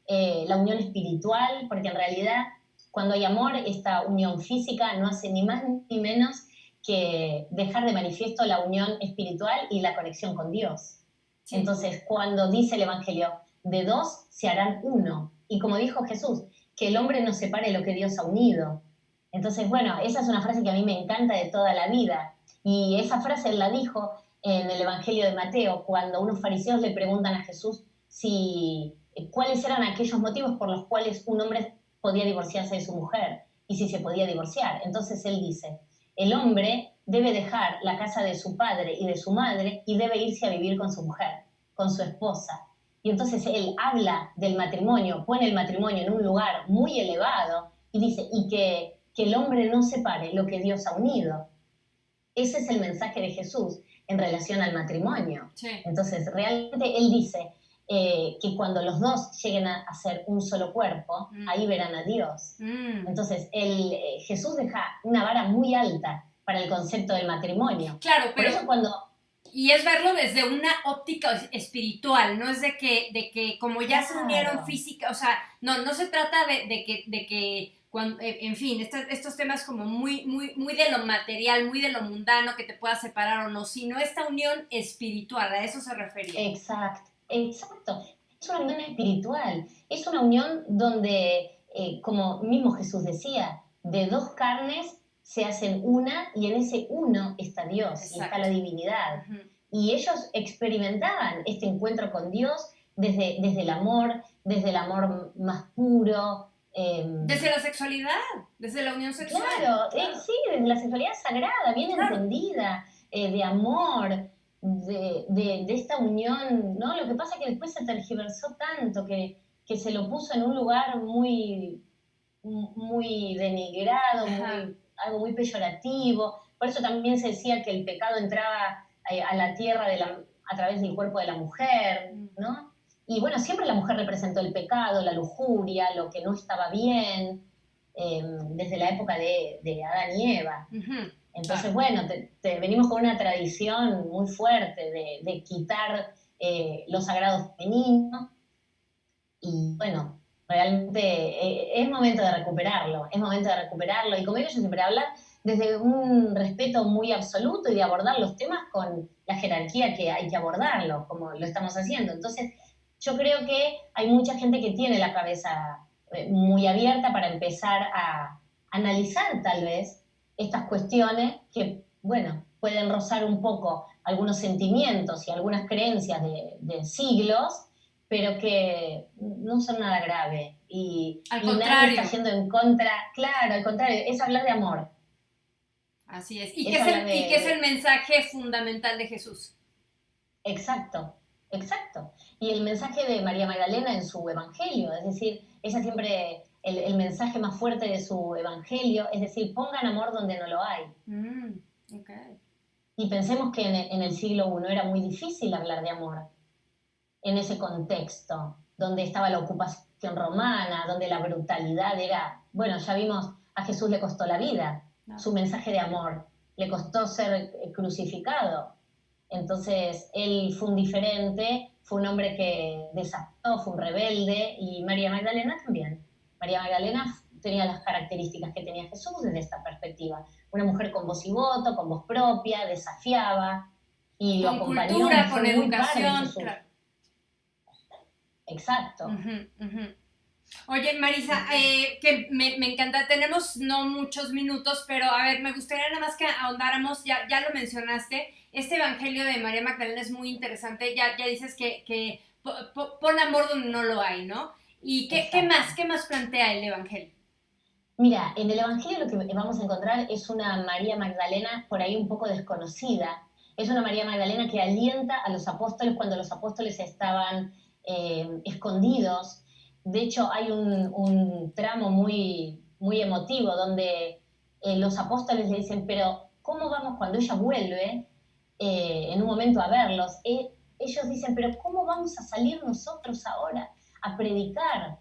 la unión espiritual, porque en realidad cuando hay amor, esta unión física no hace ni más ni menos que dejar de manifiesto la unión espiritual y la conexión con Dios. Sí. Entonces, cuando dice el Evangelio, de dos se harán uno, y como dijo Jesús, que el hombre no separe lo que Dios ha unido. Entonces, bueno, esa es una frase que a mí me encanta de toda la vida, y esa frase él la dijo en el Evangelio de Mateo, cuando unos fariseos le preguntan a Jesús cuáles eran aquellos motivos por los cuales un hombre podía divorciarse de su mujer, y si se podía divorciar. Entonces él dice, el hombre debe dejar la casa de su padre y de su madre y debe irse a vivir con su mujer, con su esposa. Y entonces él habla del matrimonio, pone el matrimonio en un lugar muy elevado y dice, y que el hombre no separe lo que Dios ha unido. Ese es el mensaje de Jesús en relación al matrimonio. Sí. Entonces realmente él dice que cuando los dos lleguen a ser un solo cuerpo, ahí verán a Dios. Entonces Jesús deja una vara muy alta para el concepto del matrimonio. Claro, pero... Por eso Y es verlo desde una óptica espiritual, no es de que como ya se unieron física, o sea, no se trata de que cuando, en fin, estos temas como muy de lo material, muy de lo mundano, que te pueda separar o no, sino esta unión espiritual, a eso se refería. Exacto. Es una unión espiritual, es una unión donde, como mismo Jesús decía, de dos carnes se hacen una y en ese uno está Dios. Exacto. Y está la divinidad. Y ellos experimentaban este encuentro con Dios desde el amor más puro. Desde la sexualidad, desde la unión sexual. Claro. Sí, desde la sexualidad sagrada, bien entendida, de amor, de esta unión, ¿no? Lo que pasa es que después se tergiversó tanto que se lo puso en un lugar muy denigrado, algo muy peyorativo. Por eso también se decía que el pecado entraba a la tierra a través del cuerpo de la mujer, ¿no? Y bueno, siempre la mujer representó el pecado, la lujuria, lo que no estaba bien, desde la época de Adán y Eva. Entonces, bueno, venimos con una tradición muy fuerte de quitar lo sagrado femenino y bueno, realmente es momento de recuperarlo, y como ellos siempre hablan, desde un respeto muy absoluto y de abordar los temas con la jerarquía que hay que abordarlo, como lo estamos haciendo. Entonces, yo creo que hay mucha gente que tiene la cabeza muy abierta para empezar a analizar tal vez estas cuestiones que, bueno, pueden rozar un poco algunos sentimientos y algunas creencias de siglos, pero que no son nada grave. Y nadie está yendo en contra. Claro, al contrario, es hablar de amor. Así es. ¿Y qué es el mensaje fundamental de Jesús? Exacto, exacto. Y el mensaje de María Magdalena en su evangelio, es decir, ella siempre, el mensaje más fuerte de su evangelio, es decir, pongan amor donde no lo hay. Okay. Y pensemos que en el siglo I era muy difícil hablar de amor en ese contexto, donde estaba la ocupación romana, donde la brutalidad era, bueno, ya vimos, a Jesús le costó la vida, su mensaje de amor, le costó ser crucificado. Entonces, él fue un diferente, fue un hombre que desafió, fue un rebelde, y María Magdalena también. María Magdalena tenía las características que tenía Jesús desde esta perspectiva. Una mujer con voz y voto, con voz propia, desafiaba, y lo acompañó. Con cultura, con educación, claro. Exacto. Oye, Marisa, que me encanta, tenemos no muchos minutos, pero a ver, me gustaría nada más que ahondáramos, ya lo mencionaste, este evangelio de María Magdalena es muy interesante, ya dices que pon amor donde no lo hay, ¿no? ¿Y qué más plantea el evangelio? Mira, en el evangelio lo que vamos a encontrar es una María Magdalena por ahí un poco desconocida, es una María Magdalena que alienta a los apóstoles cuando los apóstoles estaban escondidos. De hecho, hay un tramo muy, muy emotivo donde los apóstoles le dicen, pero ¿cómo vamos cuando ella vuelve en un momento a verlos? Ellos dicen, pero ¿cómo vamos a salir nosotros ahora a predicar?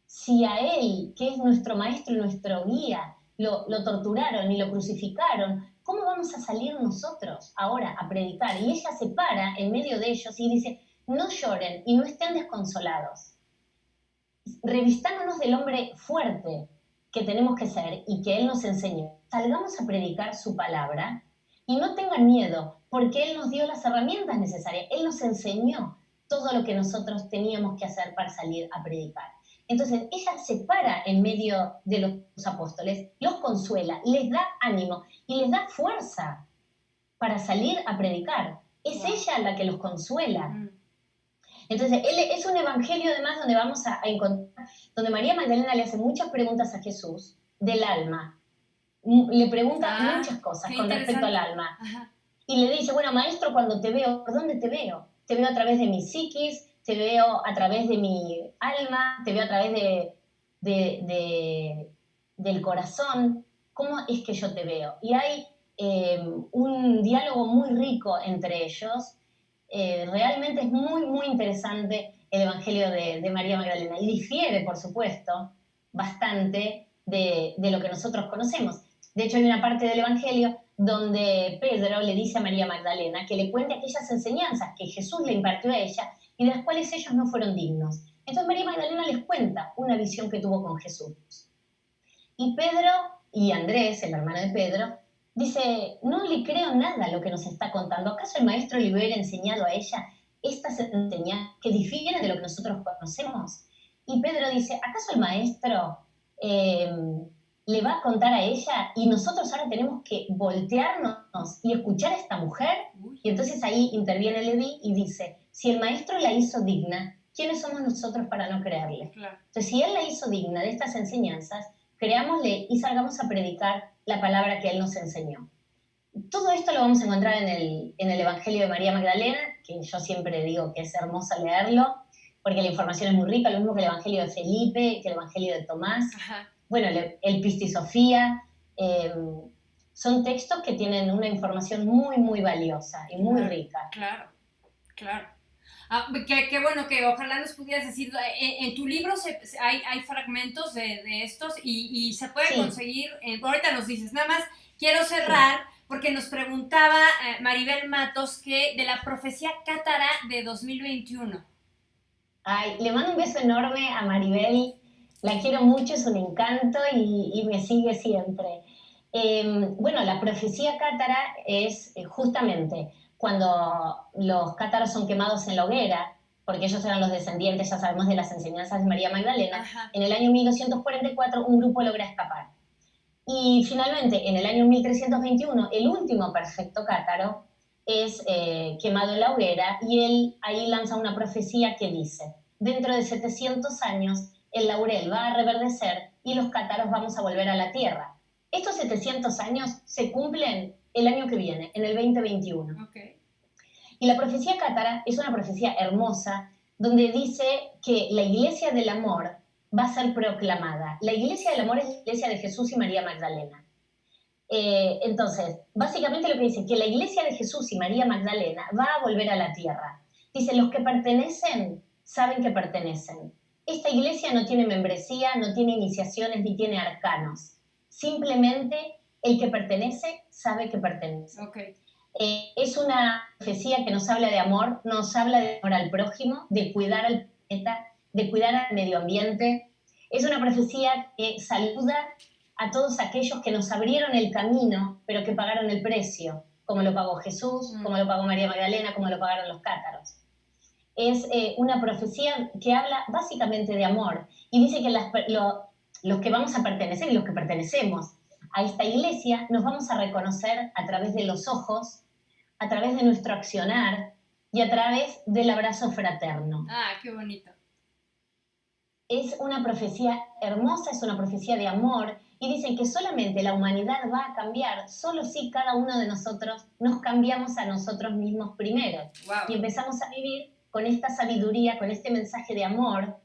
Si a él, que es nuestro maestro y nuestro guía, lo torturaron y lo crucificaron, ¿cómo vamos a salir nosotros ahora a predicar? Y ella se para en medio de ellos y dice, no lloren y no estén desconsolados. Revistándonos del hombre fuerte que tenemos que ser y que Él nos enseñó. Salgamos a predicar su palabra y no tengan miedo, porque Él nos dio las herramientas necesarias. Él nos enseñó todo lo que nosotros teníamos que hacer para salir a predicar. Entonces, ella se para en medio de los apóstoles, los consuela, les da ánimo y les da fuerza para salir a predicar. Es ella la que los consuela. Entonces, es un evangelio además donde vamos a encontrar, donde María Magdalena le hace muchas preguntas a Jesús del alma. Le pregunta muchas cosas con respecto al alma. Ajá. Y le dice, bueno, maestro, cuando te veo, ¿por dónde te veo? Te veo a través de mi psiquis, te veo a través de mi alma, te veo a través del corazón. ¿Cómo es que yo te veo? Y hay un diálogo muy rico entre ellos. Realmente es muy, muy interesante el Evangelio de María Magdalena y difiere, por supuesto, bastante de lo que nosotros conocemos. De hecho, hay una parte del Evangelio donde Pedro le dice a María Magdalena que le cuente aquellas enseñanzas que Jesús le impartió a ella y de las cuales ellos no fueron dignos. Entonces María Magdalena les cuenta una visión que tuvo con Jesús. Y Pedro y Andrés, el hermano de Pedro, dice, no le creo nada a lo que nos está contando. ¿Acaso el maestro le hubiera enseñado a ella estas enseñanzas que difieren de lo que nosotros conocemos? Y Pedro dice, ¿acaso el maestro le va a contar a ella y nosotros ahora tenemos que voltearnos y escuchar a esta mujer? Y entonces ahí interviene Leví y dice, si el maestro la hizo digna, ¿quiénes somos nosotros para no creerle? Claro. Entonces, si él la hizo digna de estas enseñanzas, creámosle y salgamos a predicar la palabra que él nos enseñó. Todo esto lo vamos a encontrar en el Evangelio de María Magdalena, que yo siempre digo que es hermoso leerlo, porque la información es muy rica, lo mismo que el Evangelio de Felipe, que el Evangelio de Tomás. Ajá. Bueno, el Pistis Sofía, son textos que tienen una información muy, muy valiosa y muy rica. Claro, claro. Qué bueno que ojalá nos pudieras decir, en tu libro hay fragmentos de estos y se puede conseguir, ahorita nos dices, nada más quiero cerrar porque nos preguntaba Maribel Matos que de la profecía cátara de 2021. Ay, le mando un beso enorme a Maribel, la quiero mucho, es un encanto y me sigue siempre. Bueno, la profecía cátara es justamente cuando los cátaros son quemados en la hoguera, porque ellos eran los descendientes, ya sabemos, de las enseñanzas de María Magdalena. Ajá. En el año 1244 un grupo logra escapar. Y finalmente, en el año 1321, el último perfecto cátaro es quemado en la hoguera y él ahí lanza una profecía que dice, dentro de 700 años el laurel va a reverdecer y los cátaros vamos a volver a la tierra. Estos 700 años se cumplen el año que viene, en el 2021. Okay. Y la profecía cátara es una profecía hermosa donde dice que la iglesia del amor va a ser proclamada. La iglesia del amor es la iglesia de Jesús y María Magdalena. Entonces, básicamente lo que dice, que la iglesia de Jesús y María Magdalena va a volver a la tierra. Dice, los que pertenecen saben que pertenecen. Esta iglesia no tiene membresía, no tiene iniciaciones ni tiene arcanos. Simplemente el que pertenece sabe que pertenece. Okay. Es una profecía que nos habla de amor, nos habla de amor al prójimo, de cuidar al planeta, de cuidar al medio ambiente. Es una profecía que saluda a todos aquellos que nos abrieron el camino, pero que pagaron el precio, como lo pagó Jesús, como lo pagó María Magdalena, como lo pagaron los cátaros. Es una profecía que habla básicamente de amor y dice que los que vamos a pertenecer y los que pertenecemos a esta iglesia nos vamos a reconocer a través de los ojos, a través de nuestro accionar y a través del abrazo fraterno. Ah, qué bonito. Es una profecía hermosa, es una profecía de amor y dicen que solamente la humanidad va a cambiar solo si cada uno de nosotros nos cambiamos a nosotros mismos primero. Wow. Y empezamos a vivir con esta sabiduría, con este mensaje de amor,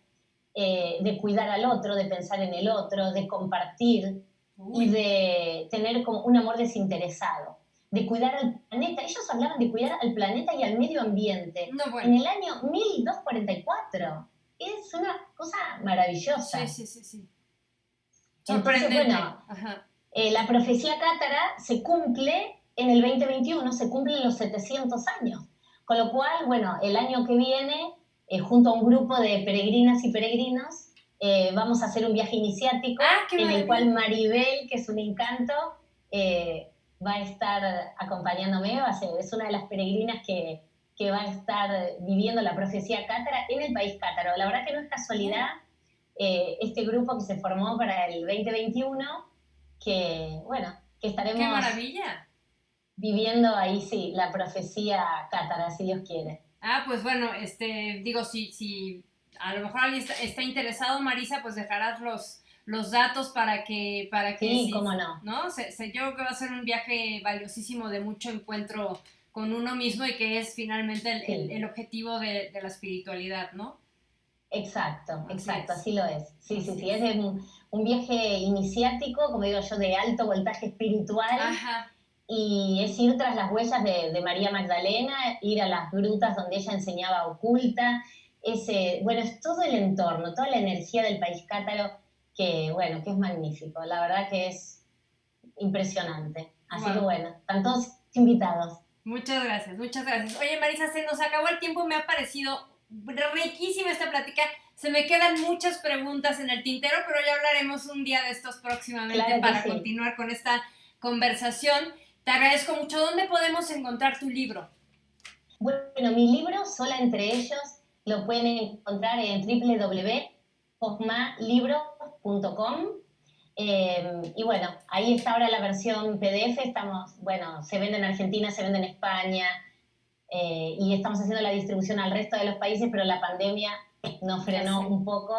de cuidar al otro, de pensar en el otro, de compartir y de tener como un amor desinteresado, de cuidar al planeta. Ellos hablaban de cuidar al planeta y al medio ambiente en el año 1244. Es una cosa maravillosa. Sí. Entonces, bueno, la profecía cátara se cumple en el 2021, se cumplen los 700 años. Con lo cual, bueno, el año que viene, junto a un grupo de peregrinas y peregrinos, vamos a hacer un viaje iniciático en el cual Maribel, que es un encanto, va a estar acompañándome. Es una de las peregrinas que va a estar viviendo la profecía cátara en el país cátaro. La verdad que no es casualidad este grupo que se formó para el 2021, que, bueno, que estaremos... ¡Qué maravilla! Viviendo ahí, sí, la profecía cátara, si Dios quiere. Ah, pues bueno, digo, si a lo mejor alguien está interesado, Marisa, pues dejarás los datos para que sí, cómo no. ¿no? Yo creo que va a ser un viaje valiosísimo de mucho encuentro con uno mismo y que es finalmente el objetivo de la espiritualidad, ¿no? Exacto, así lo es. Sí, es un viaje iniciático, como digo yo, de alto voltaje espiritual. Ajá. Y es ir tras las huellas de María Magdalena, ir a las grutas donde ella enseñaba oculta. Es todo el entorno, toda la energía del país cátaro, que es magnífico. La verdad que es impresionante. Así que bueno, están todos invitados. Muchas gracias. Oye, Marisa, se nos acabó el tiempo, me ha parecido riquísima esta plática. Se me quedan muchas preguntas en el tintero, pero ya hablaremos un día de estos próximamente para continuar con esta conversación. Te agradezco mucho. ¿Dónde podemos encontrar tu libro? Bueno, mi libro, Sola entre ellos, lo pueden encontrar en www.josmalibros.com. Y bueno, ahí está ahora la versión PDF. Se vende en Argentina, se vende en España, y estamos haciendo la distribución al resto de los países, pero la pandemia nos frenó un poco.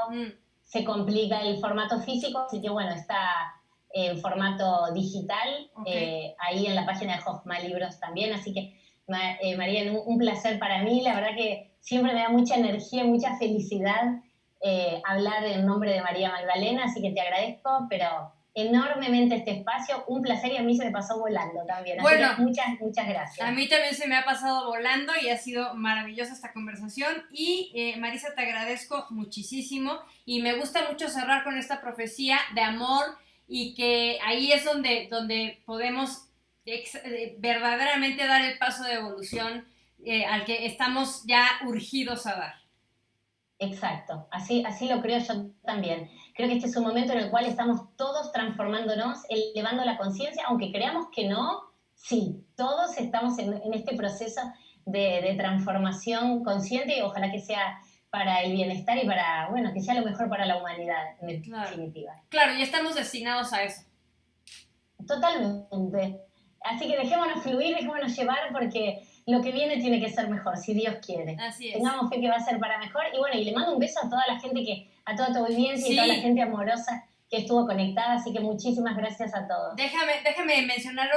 Se complica el formato físico, así que bueno, está en formato digital, ahí en la página de Josma Libros también. Así que, María, un placer para mí. La verdad que siempre me da mucha energía, mucha felicidad hablar en nombre de María Magdalena, así que te agradezco, pero enormemente este espacio, un placer y a mí se me pasó volando también. Así Bueno, que muchas gracias. A mí también se me ha pasado volando y ha sido maravillosa esta conversación y Marisa, te agradezco muchísimo y me gusta mucho cerrar con esta profecía de amor y que ahí es donde podemos verdaderamente dar el paso de evolución al que estamos ya urgidos a dar. Exacto, así lo creo yo también. Creo que este es un momento en el cual estamos todos transformándonos, elevando la conciencia, aunque creamos que no, sí, todos estamos en este proceso de transformación consciente y ojalá que sea para el bienestar y para, bueno, que sea lo mejor para la humanidad, en definitiva. Claro, y estamos destinados a eso. Totalmente. Así que dejémonos fluir, dejémonos llevar porque lo que viene tiene que ser mejor, si Dios quiere. Así es. Tengamos fe que va a ser para mejor. Y bueno, y le mando un beso a toda la gente a toda tu audiencia y toda la gente amorosa que estuvo conectada, así que muchísimas gracias a todos. Déjame mencionarlo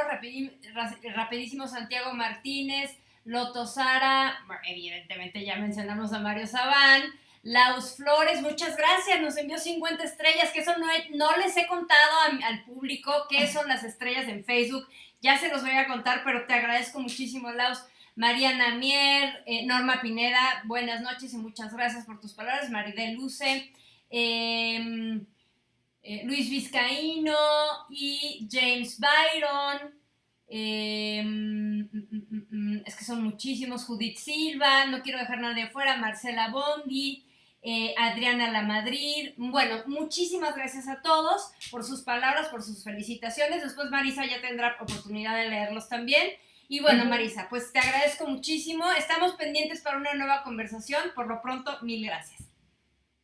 rapidísimo: Santiago Martínez, Loto Sara, evidentemente ya mencionamos a Mario Sabán, Laus Flores, muchas gracias, nos envió 50 estrellas, que eso no les he contado al público qué son las estrellas en Facebook, ya se los voy a contar, pero te agradezco muchísimo, Laus. Mariana Mier, Norma Pineda, buenas noches y muchas gracias por tus palabras. Maridel Luce, Luis Vizcaíno y James Byron. Es que son muchísimos. Judith Silva, no quiero dejar nadie afuera. Marcela Bondi, Adriana Lamadrid. Bueno, muchísimas gracias a todos por sus palabras, por sus felicitaciones. Después Marisa ya tendrá oportunidad de leerlos también. Y bueno, Marisa, pues te agradezco muchísimo. Estamos pendientes para una nueva conversación. Por lo pronto, mil gracias.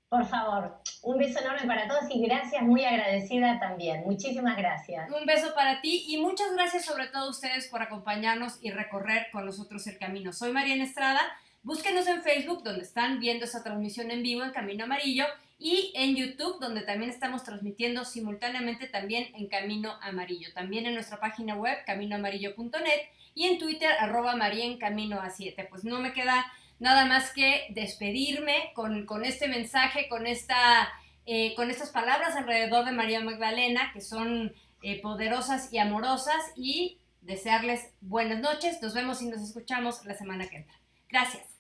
Por favor, un beso enorme para todos y gracias, muy agradecida también. Muchísimas gracias. Un beso para ti y muchas gracias sobre todo a ustedes por acompañarnos y recorrer con nosotros el camino. Soy Mariana Estrada. Búsquenos en Facebook, donde están viendo esta transmisión en vivo en Camino Amarillo, y en YouTube, donde también estamos transmitiendo simultáneamente también en Camino Amarillo. También en nuestra página web, caminoamarillo.net, y en Twitter, @mariencaminoa7. Pues no me queda nada más que despedirme con este mensaje, con estas palabras alrededor de María Magdalena, que son poderosas y amorosas, y desearles buenas noches. Nos vemos y nos escuchamos la semana que entra. Gracias.